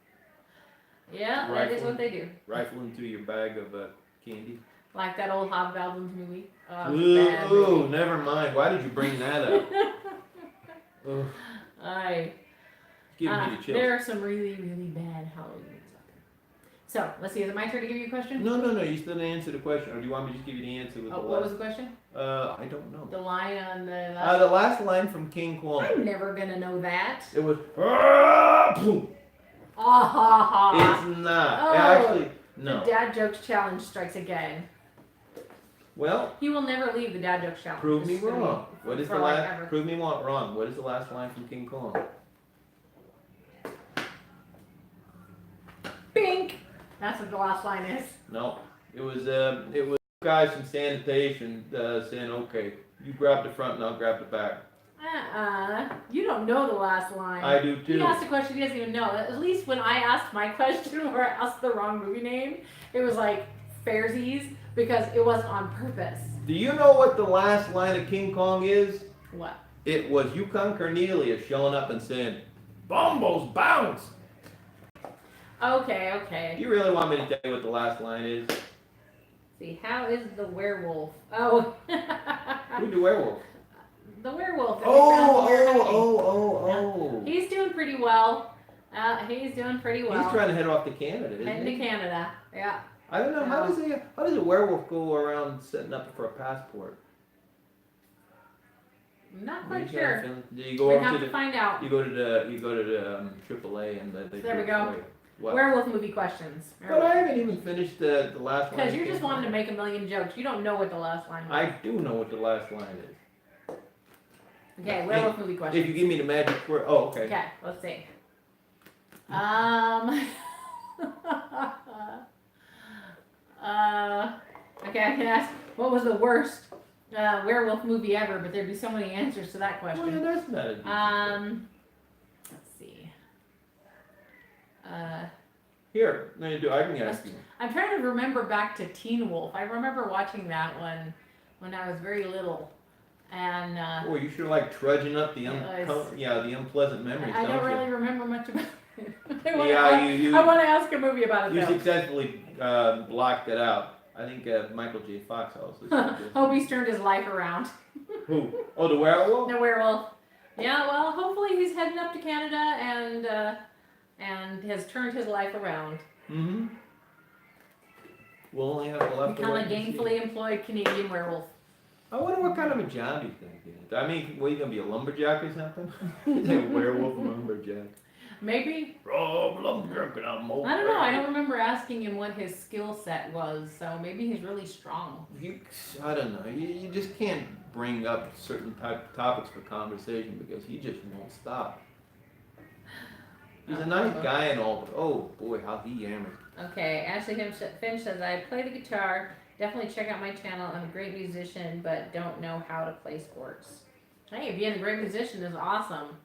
Yeah, that is what they do. Rifle into your bag of candy. Like that old Hobgoblins movie. Ooh, never mind. Why did you bring that up? Give me the chills. There are some really, really bad Halloween movies out there. So, let's see. Is it my turn to give you a question? No. You still didn't answer the question. Or do you want me to just give you the answer with the last? What was the question? I don't know. The line on the The last line from King Kong. I'm never going to know that. It was... It's not. Oh, Actually, no. The Dad Jokes Challenge strikes again. Well, He will never leave the Dad Jokes Challenge. prove me It's gonna wrong. be What is the forever. last? Prove me wrong. What is the last line from King Kong? Bink! That's what the last line is. No, it was guys from sanitation saying, "Okay, you grab the front and I'll grab the back." You don't know the last line. I do too. He asked a question he doesn't even know. At least when I asked my question or I asked the wrong movie name, it was like Fairsies because it wasn't on purpose. Do you know what the last line of King Kong is? What? It was Yukon Cornelius showing up and saying, "Bombos bounce." Okay. You really want me to tell you what the last line is? See, how is the werewolf? Oh. Who's the werewolf? The werewolf. That we found here hiding. Oh. He's doing pretty well. He's He's trying to head off to Canada, isn't Heading he? to Canada. Yeah. I don't know. How does a werewolf go around setting up for a passport? I'm not Where quite you sure. Do you go We over have to to the? find out. You go to the AAA and they There do we it go. for you. What? Werewolf movie questions. But I haven't even finished the last one. Because you're just wanting to make a million jokes. You don't know what the last line was. I do know what the last line is. Okay, werewolf movie questions. If you give me the magic word. Oh, okay. Okay, let's see. Okay, I can ask, what was the worst werewolf movie ever? But there'd be so many answers to that Well, yeah, question. that's not a Let's see. Here, no, you do. I can ask you. I'm trying to remember back to Teen Wolf. I remember watching that one when I was very little, and Oh, you sure like trudging up the It was- the unpleasant memories, I don't don't really you? remember much about it. I Yeah, want to ask a movie about it you though. successfully blocked it out. I think Michael J. Fox also said this. Hope he's turned his life around. Who? Oh, the werewolf? The werewolf. Yeah, well, hopefully he's heading up to Canada and has turned his life around. Mm-hmm. We'll only have to left. Become a gainfully employed Canadian werewolf. I wonder what kind of a job he's gonna get. I mean, what, you gonna be a lumberjack or something? He's a werewolf lumberjack. Maybe. Oh, lumberjack and I'm old. I don't know. I don't remember asking him what his skill set was, so maybe he's really strong. I don't know. You just can't bring up certain topics for conversation because he just won't stop. He's a nice guy and all, but oh boy, how he yammers. Okay, Ashley Finch says, I play the guitar. Definitely check out my channel. I'm a great musician, but don't know how to play sports. Hey, being a great musician is awesome.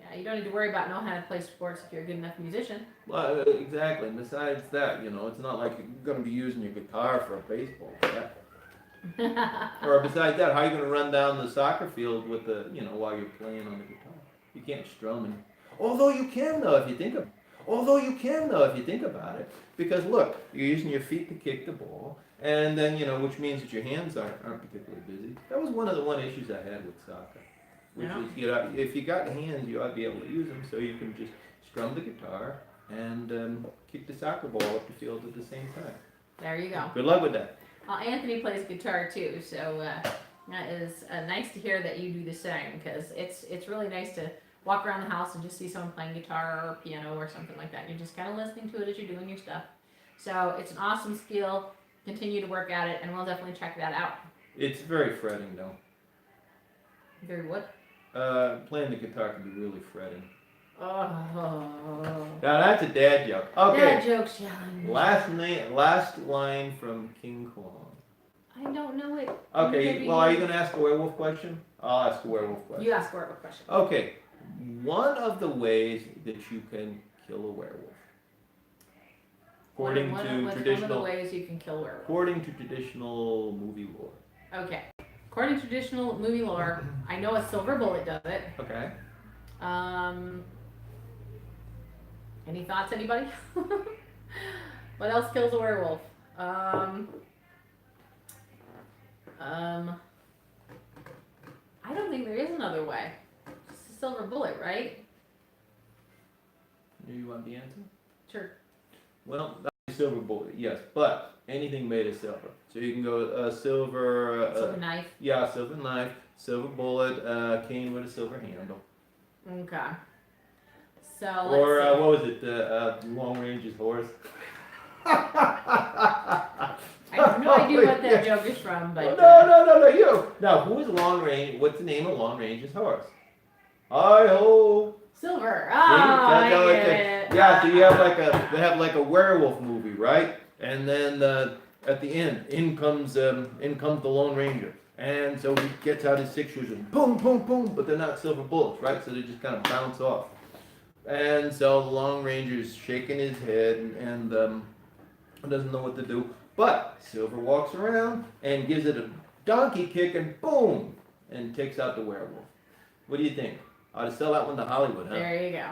Yeah, you don't need to worry about knowing how to play sports if you're a good enough musician. Well, exactly. And besides that, you know, it's not like you're going to be using your guitar for a baseball bat. Or besides that, how are you going to run down the soccer field with the, you know, while you're playing on the guitar? You can't strum and. Although you can though, if you think about it. Because look, you're using your feet to kick the ball, and then, you know, which means that your hands aren't particularly busy. That was one of the issues I had with soccer. Which is, you know, if you got hands, you ought to be able to use them so you can just strum the guitar and kick the soccer ball up the field at the same time. There you go. Good luck with that. Well, Anthony plays guitar too, so that is nice to hear that you do the same, because it's really nice to walk around the house and just see someone playing guitar or piano or something like that. You're just kind of listening to it as you're doing your stuff. So it's an awesome skill. Continue to work at it, and we'll definitely check that out. It's very fretting though. Very what? Playing the guitar can be really fretting. Oh. Now that's a dad joke. Okay. Dad joke challenge. Last line from King Kong. I don't know it. Okay, well, are you going to ask a werewolf question? I'll ask a werewolf question. You ask a werewolf question. Okay, one of the ways that you can kill a werewolf, according to traditional, one of the ways you can kill werewolves. According to traditional movie lore. Okay, according to traditional movie lore, I know a silver bullet does it. Okay. Any thoughts, anybody? What else kills a werewolf? I don't think there is another way. Just a silver bullet, right? You want the answer? Sure. Well, that's a silver bullet, yes, but anything made of silver. So you can go silver. Silver knife. Yeah, silver knife, silver bullet, cane with a silver handle. Okay. So or let's see. What was it? Long Range's horse. I have no idea what that joke is from, but No, you. Now, who is Long Range? What's the name of Long Range's horse? Hi-ho. silver. Oh, I I get it. Yeah, so you have they have like a werewolf movie, right? And then at the end, in comes the Lone Ranger. And so he gets out his 6 shooters and boom, boom, boom, but they're not silver bullets, right? So they just kind of bounce off. And so the Lone Ranger's shaking his head and doesn't know what to do. But Silver walks around and gives it a donkey kick and boom, and takes out the werewolf. What do you think? Ought to sell that one to Hollywood, huh? There you go.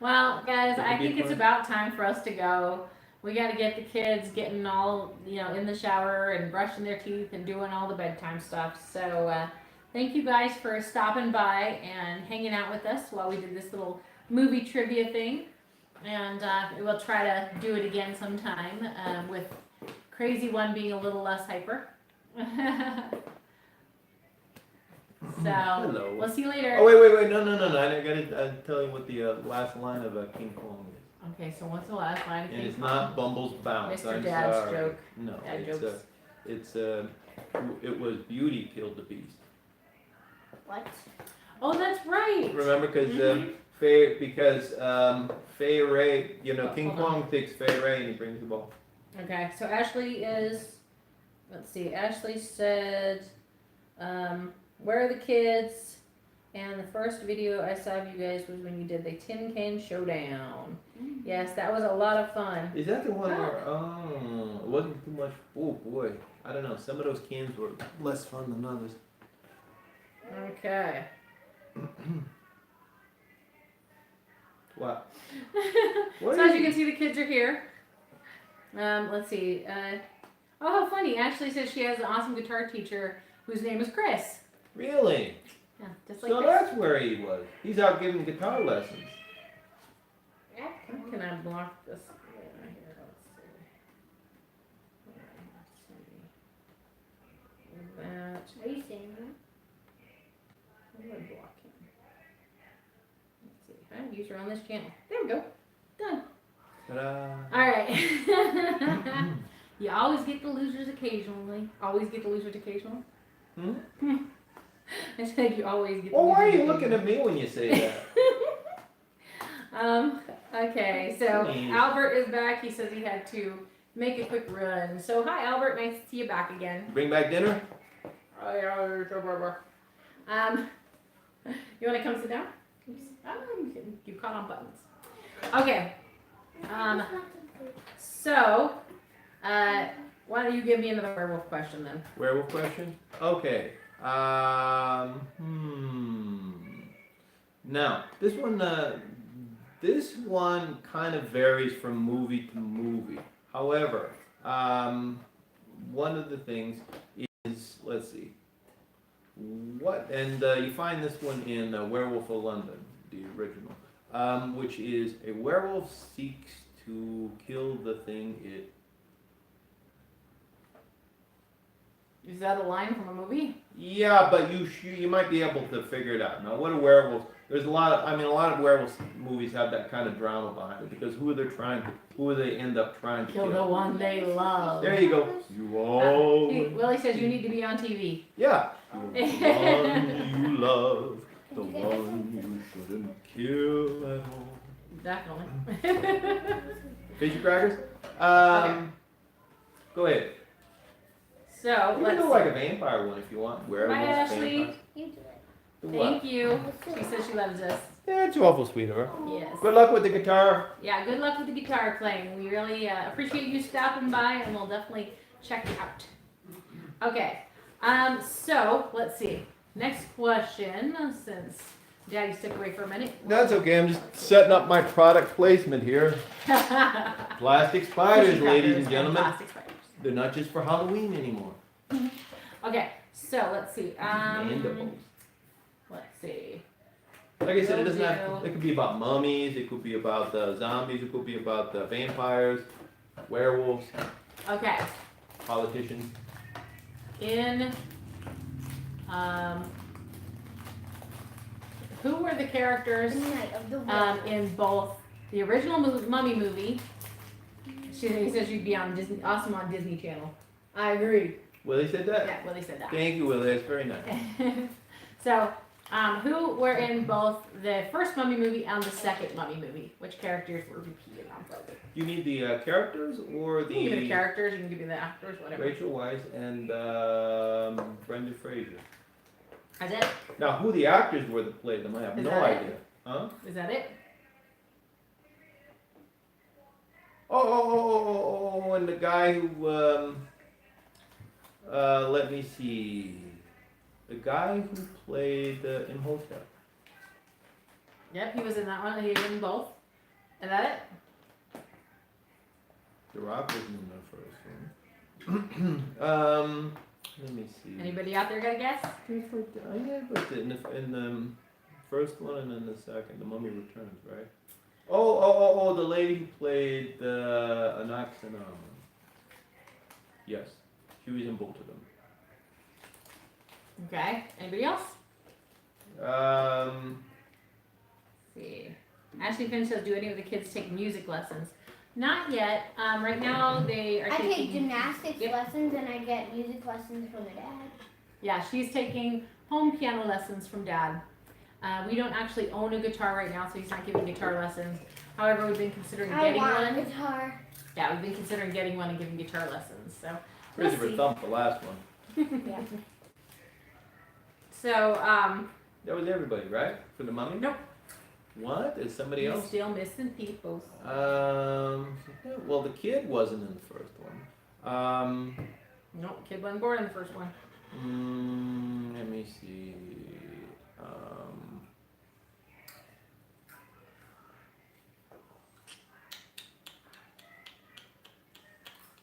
Well, guys, I think it's about time for us to go. We got to get the kids getting all, in the shower and brushing their teeth and doing all the bedtime stuff. So thank you guys for stopping by and hanging out with us while we did this little movie trivia thing. And we'll try to do it again sometime with Crazy One being a little less hyper. So, Hello. We'll see you later. Oh, wait. No. I gotta tell you what the last line of King Kong is. Okay, so what's the last line of King And it's Kong? not Bumble's Bounce. Mr. I'm Dad's sorry. joke. No, Dad jokes. it was Beauty killed the Beast. What? Oh, that's right. Remember, because Fay Ray, King hold Kong takes Fay Ray and he brings the ball. Okay, so Ashley is, let's see, Ashley said, where are the kids? And the first video I saw of you guys was when you did the Tin Can Showdown. Mm-hmm. Yes, that was a lot of fun. Is that the one where, it wasn't too much, oh boy, I don't know, some of those cans were less fun than others. Okay. What? So as you can see, the kids are here. Let's see. Oh, how funny. Ashley says she has an awesome guitar teacher whose name is Chris. Really? Yeah, just like So Chris. that's where he was. He's out giving guitar lessons. gonna block this. Here, let's see. That. Are you saying that? How do I block him? Let's see. Huh? User on this channel. There we go. Done. Ta-da. Alright. You always get the losers occasionally. Always get the losers occasionally. I said you always get the Well, losers why are you occasionally. looking at me when you say that? Okay, so Please. Albert is back. He says he had to make a quick run. So hi Albert, nice to see you back again. Bring back dinner? You want to come sit down? Oops. You caught on buttons. Okay. So, why don't you give me another werewolf question then? Werewolf question? Okay. Now, this one kind of varies from movie to movie. However, one of the things is, let's see, you find this one in Werewolf of London, the original, which is a werewolf seeks to kill the thing it. Is that a line from a movie? Yeah, but you might be able to figure it out. Now, what are werewolves? There's a lot of werewolf movies have that kind of drama behind it because who do they end up trying to Kill the one they love. There you go. You all. Willie says you need to be on TV. Yeah. The one you love, the one you shouldn't kill at all. Definitely. Fishy crackers? Okay. Go ahead. So, You can do like a vampire one if you want. Werewolves, Bye, Ashley. vampires. You do it. Do what? Thank you. She says she loves us. Yeah, it's awful sweet of her. Yes. Good luck with the guitar. Yeah, good luck with the guitar playing. We really appreciate you stopping by, and we'll definitely check it out. Okay. So, let's see. Next question, since Daddy stuck away for a minute. That's okay. I'm just setting up my product placement here. Plastic spiders, ladies and gentlemen. Plastic spiders. They're not just for Halloween anymore. Okay, so let's see. Mandibles. Let's see. Like I said, it doesn't Will have. do. It could be about mummies. It could be about zombies. It could be about vampires, werewolves, Okay, politicians. in who were the characters Night of the Wolf. in both the original Mummy movie? He says you'd be on Disney, awesome on Disney Channel. I agree. Willie said that. Yeah, Willie said that. Thank you, Willie. That's very nice. So, who were in both the first Mummy movie and the second Mummy movie? Which characters were repeated on both? You need the characters or You can give me the the characters, you can give me the actors, whatever. Rachel Weisz and Brendan Fraser. Is it? Now, who the actors were that played them, I have Is no that it? idea. Huh? Is that it? Oh, and the guy who, let me see. The guy who played Imhotep. Yep, he was in that one. He was in both. Is that it? The Rock wasn't in the first one. Let me see. Anybody out there got a guess? Yeah, but in the first one and then the second, The Mummy Returns, right? Oh, the lady who played Anaxanom. Yes, she was in both of them. Okay. Anybody else? Um, Let's see. Ashley Finn says, do any of the kids take music lessons? Not yet. Right now they are I taking. take gymnastics Yep. lessons and I get music lessons from my dad. Yeah, she's taking home piano lessons from Dad. We don't actually own a guitar right now, so he's not giving guitar lessons. However, we've been considering I getting want one. a guitar. Yeah, we've been considering getting one and giving guitar lessons. So, we'll Christopher see. thumped the last one. Yeah. So, That was everybody, right? For the Mummy? Nope. What? Is somebody we're else? still missing people. Well, the kid wasn't in the first one. Nope, kid wasn't born in the first one. Let me see.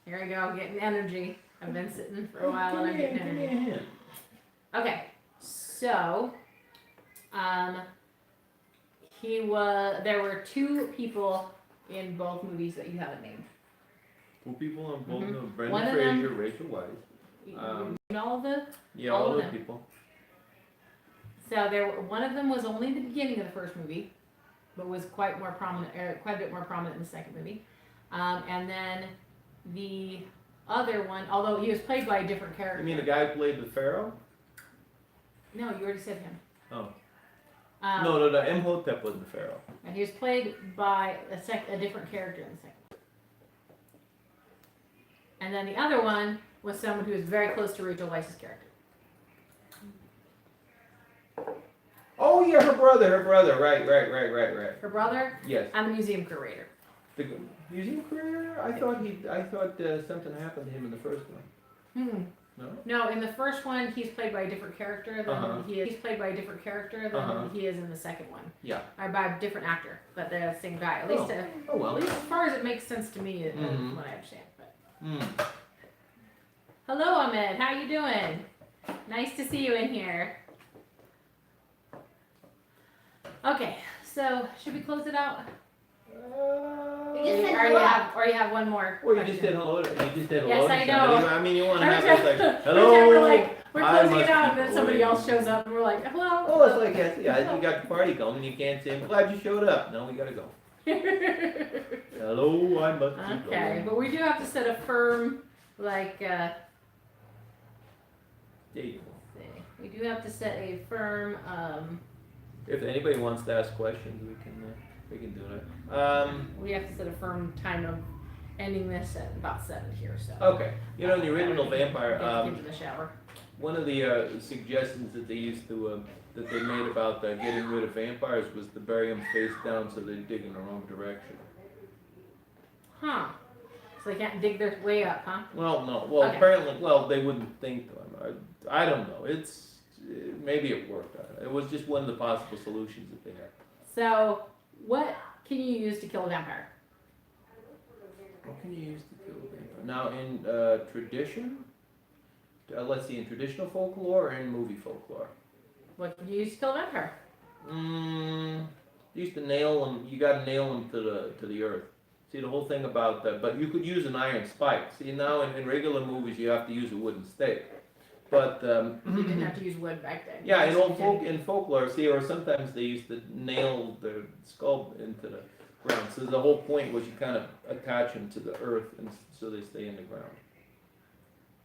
Here we go, getting energy. I've been sitting for a while and I'm getting energy. Okay, so, there were two people in both movies that you haven't named? Two people on both of them. One Brendan of them- Fraser, Rachel Weisz. You named all of the. Yeah, all all of those them. people. So one of them was only the beginning of the first movie, but was quite a bit more prominent in the second movie. And then the other one, although he was played by a different character. You mean the guy who played the Pharaoh? No, you already said him. Oh. Um, Imhotep wasn't the Pharaoh. And he was played by a different character in the second. And then the other one was someone who was very close to Rachel Weisz's character. Oh yeah, her brother. Right. Her brother Yes. and the museum curator. The museum career? I thought something happened to him in the first one. No? No, in the first one he's played by a different character than he's played by a different character than he is in the second one. Yeah. Or by a different actor, but they're the same guy. At least, well. at least as far as it makes sense to me, from what I understand. But. Hello, Ahmed. How you doing? Nice to see you in here. Okay, so should we close it out? We just said Or hello. you have one more? Well, you question? just did hello. Yes, I know. I mean, you want to Every have time- this like, every hello. time we're like, we're I closing must it out, keep and then somebody away. else shows up, and we're like, hello. Oh, it's like that. Yeah, you got the party going. You can't say, I'm glad you showed up. No, we gotta go. Hello, I must keep Okay, going. but we do have to set a firm, like, There you go. we do have to set a firm, If anybody wants to ask questions, we can do that. we have to set a firm time of ending this at about 7 here, so. Okay. You know, in the original Get Vampire, into the shower. one of the suggestions that they used to that they made about getting rid of vampires was to bury them face down so they dig in the wrong direction. Huh. So they can't dig their way up, huh? Well, no. Well, Okay. apparently, they wouldn't think to. I don't know. Maybe it worked. It was just one of the possible solutions that they had. So, what can you use to kill a vampire? What can you use to kill a vampire? Now, in tradition, let's see, in traditional folklore or in movie folklore? What can you use to kill a vampire? You used to nail them. You got to nail them to the earth. See, the whole thing about that. But you could use an iron spike. See, now in regular movies, you have to use a wooden stake. But You didn't have to use wood back then. yeah, You just did. in folklore, see, or sometimes they used to nail their skull into the ground. So the whole point was you kind of attach them to the earth, and so they stay in the ground.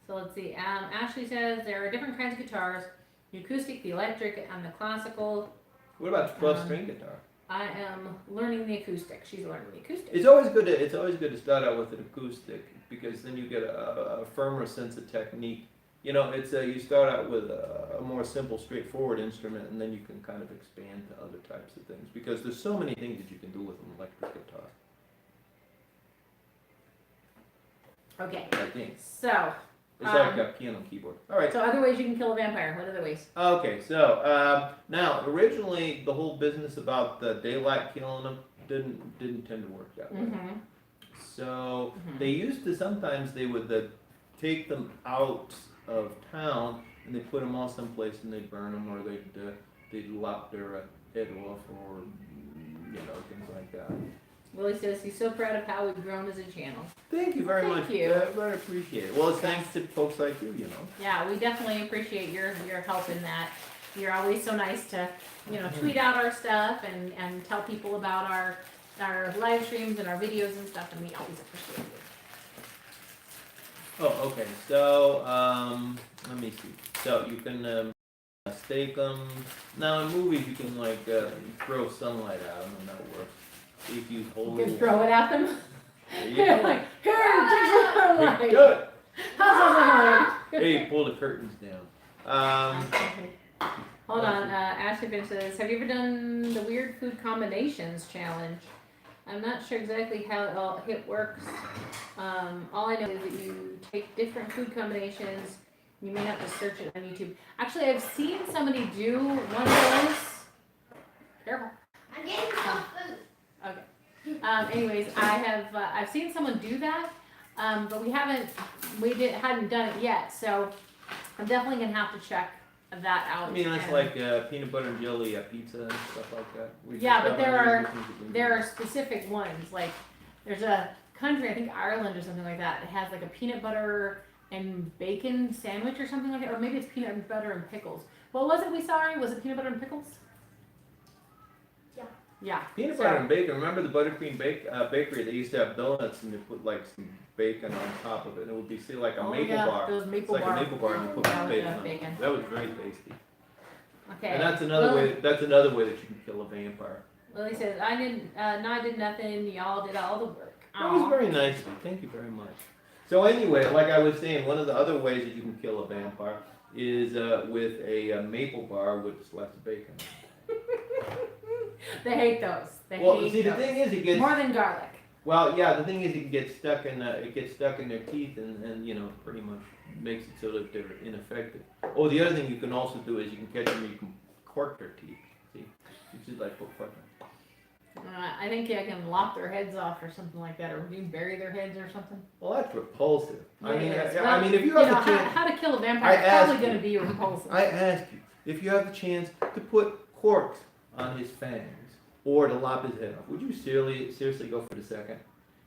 So let's see. Ashley says there are different kinds of guitars: the acoustic, the electric, and the classical. What about 12-string guitar? I am learning the acoustic. She's learning the acoustic. It's always good to start out with an acoustic because then you get a firmer sense of technique. You know, it's you start out with a more simple, straightforward instrument, and then you can kind of expand to other types of things because there's so many things that you can do with an electric guitar. Okay. I think So. it's like a piano keyboard. All right. So other ways you can kill a vampire. What other ways? Okay, so now originally the whole business about the daylight killing them didn't tend to work that way. Mm-hmm. So they used to sometimes they would take them out of town and they put them all someplace and they'd burn them or they'd lop their head off or things like that. Willie says he's so proud of how we've grown as a channel. Thank you very Thank much. you. I very appreciate it. Well, it's thanks to folks like you, you know. Yeah, we definitely appreciate your help in that. You're always so nice to, tweet out our stuff and tell people about our live streams and our videos and stuff, and we always appreciate it. Oh, okay. So let me see. So you can stake them. Now in movies you can throw sunlight at them and that works. If you hold. You can throw it at them. There you You're go. like, here, take some sunlight. Good. How's that Hey, pull the curtains down. Hold on, Ashley Finch says, have you ever done the weird food combinations challenge? I'm not sure exactly how it works. All I know is that you take different food combinations. You may have to search it on YouTube. Actually, I've seen somebody do one of those. Careful. I'm getting some food. Okay. Anyways, I've seen someone do that, but we hadn't done it yet. So I'm definitely gonna have to check that out. I mean, it's and- like peanut butter and jelly pizza and stuff like that. Yeah, but there are specific ones, like There's a country, I think Ireland or something like that, that has like a peanut butter and bacon sandwich or something like that, or maybe it's peanut butter and pickles. What was it we saw? Was it peanut butter and pickles? Yeah. Yeah. Peanut butter and bacon. Remember the Buttercream bakery? They used to have donuts and they put like some bacon on top of it. And it would be say like a maple bar. Those maple it's like a maple bar and you put some bacon on it. bacon. That was very tasty. Okay. And that's another way. That's another way that you can kill a vampire. Lily says, I did nothing. Y'all did all the work. That was very nice. Thank you very much. So anyway, like I was saying, one of the other ways that you can kill a vampire is with a maple bar with lots of bacon. They hate those. The thing is, it gets more than garlic. Well, yeah, the thing is, it gets stuck in their teeth, and you know, pretty much makes it so that they're ineffective. Oh, the other thing you can also do is you can catch them, you can cork their teeth. See, you just like put cork. I think I can lop their heads off or something like that, or you bury their heads or something. Well, that's repulsive. Yeah, I mean, well, if you have the chance, how to kill a vampire is probably going to be repulsive. I ask you, if you have the chance to put corks on his fangs or to lop his head off, would you seriously go for the second?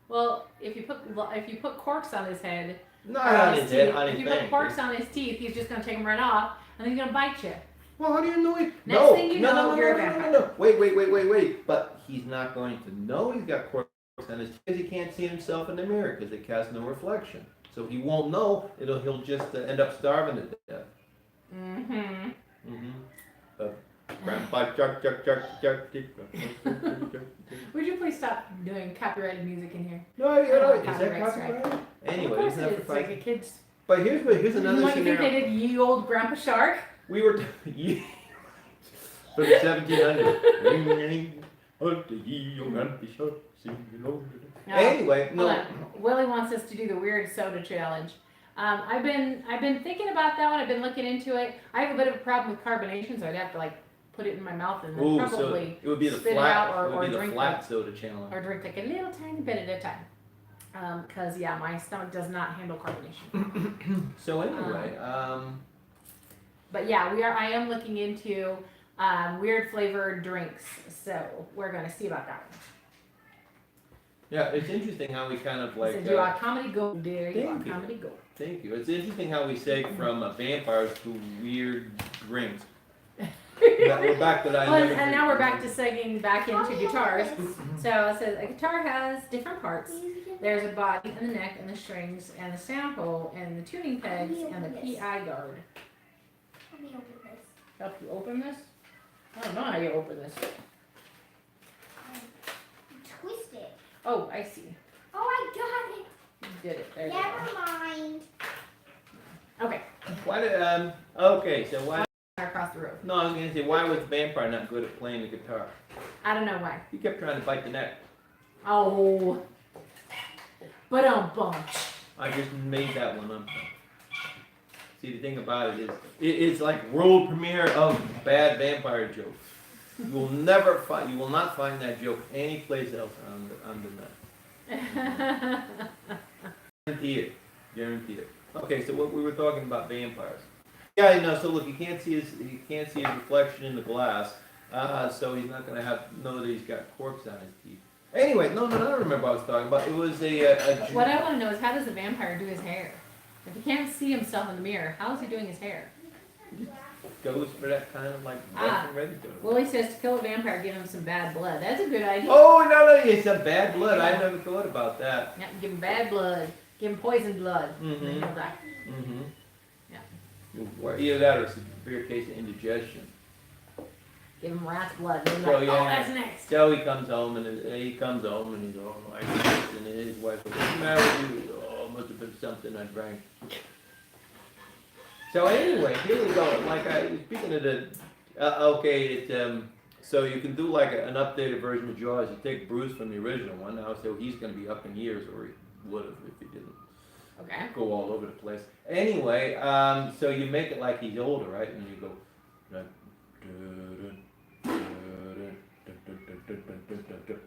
Well, if you put corks on his head, Not on his head, on his if you fangs. put corks on his teeth, he's just going to take them right off, and then he's going to bite you. Well, how do you know it? Next thing you know, you're a vampire. No. Wait. But he's not going to know he's got corks on his teeth because he can't see himself in the mirror because they cast no reflection. So he won't know. He'll just end up starving to death. Mm-hmm. Grandpa Chuck. Would you please stop doing copyrighted music in here? No, is that Copyright copyrighted? Anyway, Of course isn't that it is. It's like a kid's. But here's another What, you think scenario. they did Ye Old Grandpa Shark? We were from the 1700s. No. Anyway, Hold no. on. Willie wants us to do the weird soda challenge. I've been thinking about that one. I've been looking into it. I have a bit of a problem with carbonation, so I'd have to like put it in my mouth and then Ooh, so probably it would be the spit it flat, out or it would be the drink flat soda challenge. or drink like a little tiny bit at a time. Because yeah, my stomach does not handle carbonation. So anyway, But yeah, I am looking into weird flavored drinks, so we're gonna see about that one. yeah, it's interesting how we kind of like. So do our comedy gold, dear. You thank you. comedy gold. Thank you. It's interesting how we segue from vampires to weird drinks. We're back to that. Well, and now we're back to segueing back into guitars. So it says a guitar has different parts. There's a body and the neck and the strings and the sound hole and the tuning pegs and the PI guard. Let me open this. Help you open this? I don't know how you open this. Twist it. Oh, I see. Oh, I got it. You did it. There you Never mind. go. Okay. Why did okay, so why? Across the road. No, I was gonna say why was the vampire not good at playing the guitar? I don't know why. He kept trying to bite the neck. Oh. But bum. I just made that one up. See, the thing about it is, it's like world premiere of bad vampire jokes. You will not find that joke anyplace else on the net. Guarantee it. Okay, so what we were talking about vampires. Yeah, I know. So look, he can't see his reflection in the glass, so he's not gonna know that he's got corks on his teeth. Anyway, no, I don't remember what I was talking about. It was a What I want to know is how does a vampire do his hair? If he can't see himself in the mirror, how is he doing his hair? goes for that kind of like rough and ready to. Willie says to kill a vampire, give him some bad blood. That's a good idea. Oh no, it's a bad blood. I never thought about that. Yeah, give him bad blood. Give him poison blood. Mhm. Then he'll die. Mm-hmm. Yeah. Either that or a severe case of indigestion. Give him rat's blood. And So, like, yeah. oh, that's next. So he comes home and he's all like this, and his wife goes, "What's the matter with you?" "Oh, must have been something I drank." So anyway, here we go. Like speaking of the, so you can do like an updated version of Jaws. You take Bruce from the original one now, so he's going to be up in years, or he would have if he didn't Okay. go all over the place. Anyway, so you make it like he's older, right? And you go like,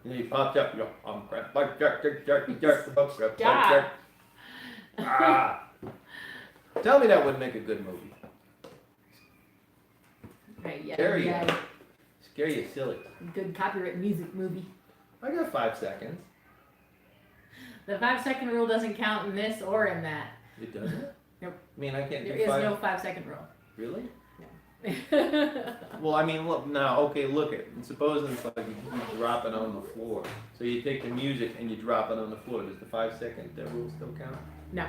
and he pops up. You go, I'm crap, like jerk. Ah. Tell me that would make a good movie. Okay, yeah. Scare you. Yeah. Scare you silly. Good copyright music movie. I got 5 seconds. The 5-second rule doesn't count in this or in that. It doesn't? Nope. I mean, I can't There do is 5. no 5-second rule. Really? No. Well, I mean, look now. Okay, look it. And suppose it's like you drop it on the floor. So you take the music and you drop it on the floor. Does the 5-second rule still count? No.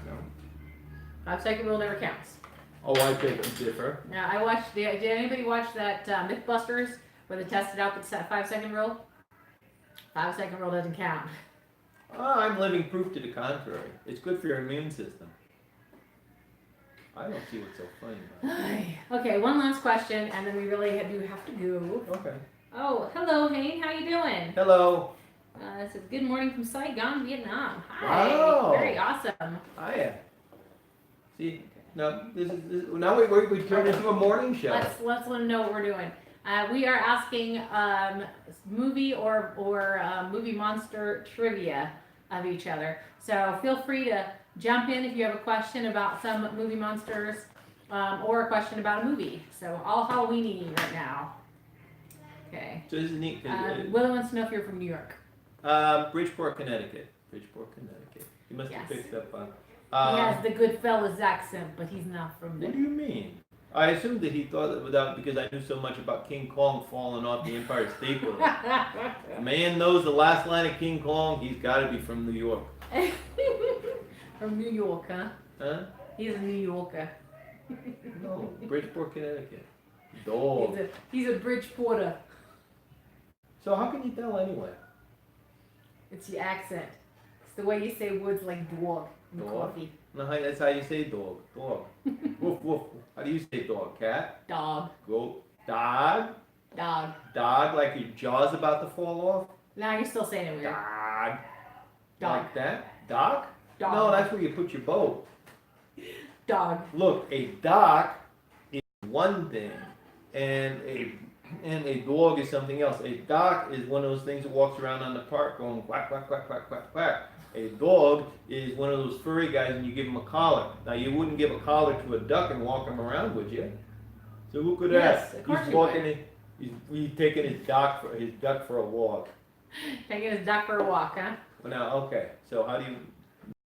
No. 5-second rule never counts. Oh, I beg to differ. Now, I watched. Did anybody watch that MythBusters where they tested out the 5-second rule? 5-second rule doesn't count. I'm living proof to the contrary. It's good for your immune system. I don't see what's so funny about it. Okay, one last question, and then we really do have to go. Okay. Oh, hello, Hayne. How you doing? Hello. It says good morning from Saigon, Vietnam. Hi. Wow. Very awesome. Hiya. See, now now we turn into a morning show. Let's let them know what we're doing. We are asking movie or movie monster trivia of each other. So feel free to jump in if you have a question about some movie monsters or a question about a movie. So all Halloweeny right now. Okay. So this is neat. Willie wants to know if you're from New York. Bridgeport, Connecticut. Bridgeport, Connecticut. You must have Yes. picked up on. He has the Goodfellas accent, but he's not from there. What do you mean? I assumed that he thought that without because I knew so much about King Kong falling off the Empire State Building. The man knows the last line of King Kong. He's got to be from New York. From New York, huh? Huh? He's a New Yorker. No, Bridgeport, Connecticut. Dog. He's a Bridgeporter. So how can you tell anyway? It's your accent. It's the way you say words like dog and Dog? coffee. No, that's how you say dog. Dog. Woof woof. How do you say dog? Cat? Dog. Goat? Dog? Dog. Dog like your jaw's about to fall off? Now you're still saying it weird. Dog. Dog. Like that? Dock? Dog. No, that's where you put your boat. Dog. Look, a dock is one thing, and a dog is something else. A dock is one of those things that walks around on the park going quack, quack, quack, quack, quack, quack. A dog is one of those furry guys and you give him a collar. Now you wouldn't give a collar to a duck and walk him around, would you? So look at Yes, that. of course He's you walking he's taking his duck for a walk. Taking his duck for a walk, huh? Well now, okay. So how do you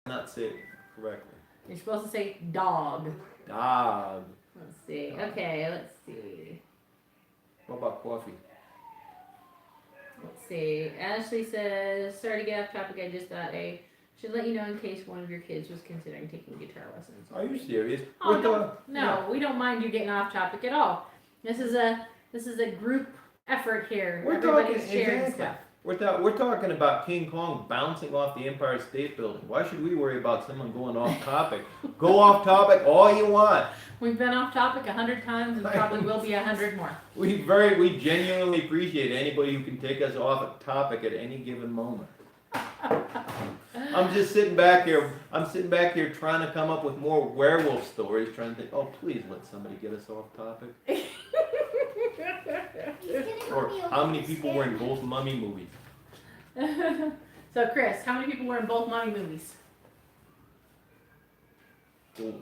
not say it correctly? You're supposed to say dog. Dog. Let's see. Okay, let's see. What about coffee? Let's see. Ashley says, sorry to get off topic, I just thought I should let you know in case one of your kids was considering taking guitar lessons. Are you serious? Oh, no, we don't mind you getting off topic at all. This is a group effort here. We're Everybody's talking sharing exactly. stuff. We're talking about King Kong bouncing off the Empire State Building. Why should we worry about someone going off topic? Go off topic all you want. We've been off topic 100 times and probably will be 100 more. We genuinely appreciate anybody who can take us off a topic at any given moment. I'm just sitting back here. I'm sitting back here trying to come up with more werewolf stories. Trying to think. Oh, please let somebody get us off topic. Or how many people were in both Mummy movies? So, Chris, how many people were in both Mummy movies? Two.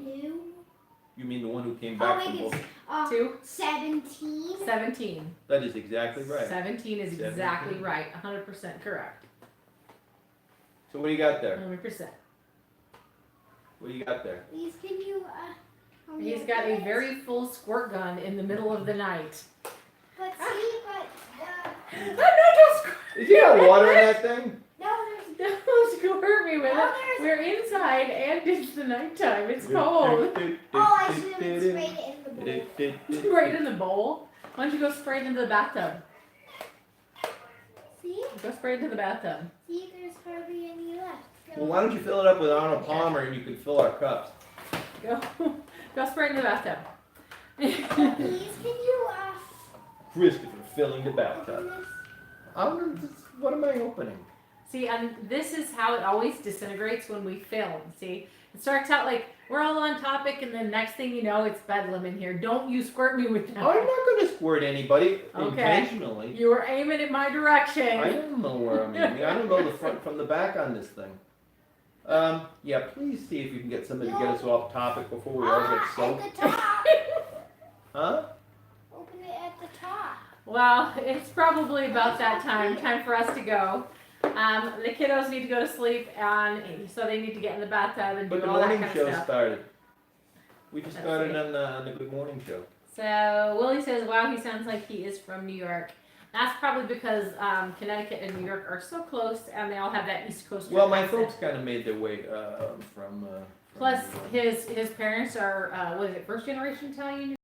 You mean the one who came back from wait, both? it's 2? 17. 17. That is exactly right. 17 is 17. exactly right. 100% correct. So what do you got there? 100%. What do you got there? Please, can you, He's got a very full squirt gun in the middle of the night. But see, I'm not just Is there water in that thing? no, there's don't squirt me with No, it. there's- We're inside and it's the nighttime. It's cold. Oh, I should have sprayed it in the bowl. Spray it in the bowl. Why don't you go spray it into the bathtub? See? Go spray it into the bathtub. See, there's hardly any left. Well, why don't you fill it up with Arnold Palmer and you can fill our cups? Go spray it in the bathtub. Please, can you, Christopher filling the bathtub. open this? What am I opening? See, and this is how it always disintegrates when we film. See, it starts out like we're all on topic, and then next thing you know, it's bedlam in here. Don't you squirt me with that. I'm not going to squirt anybody Okay. intentionally. You were aiming in my direction. I don't know where I'm aiming. I don't know the front from the back on this thing. Yeah, please see if you can get somebody to get us off topic before we all get soaked. At the top. Huh? Open it at the top. Well, it's probably about that time. Time for us to go. The kiddos need to go to sleep, and so they need to get in the bathtub and But do the all that morning kind show of stuff. started. We just Let's got it see. on the Good Morning Show. So Willie says, "Wow, he sounds like he is from New York." That's probably because Connecticut and New York are so close, and they all have that East Coast. Well, my accent. folks kind of made their way from. Plus, New York. his parents are was it first generation Italian?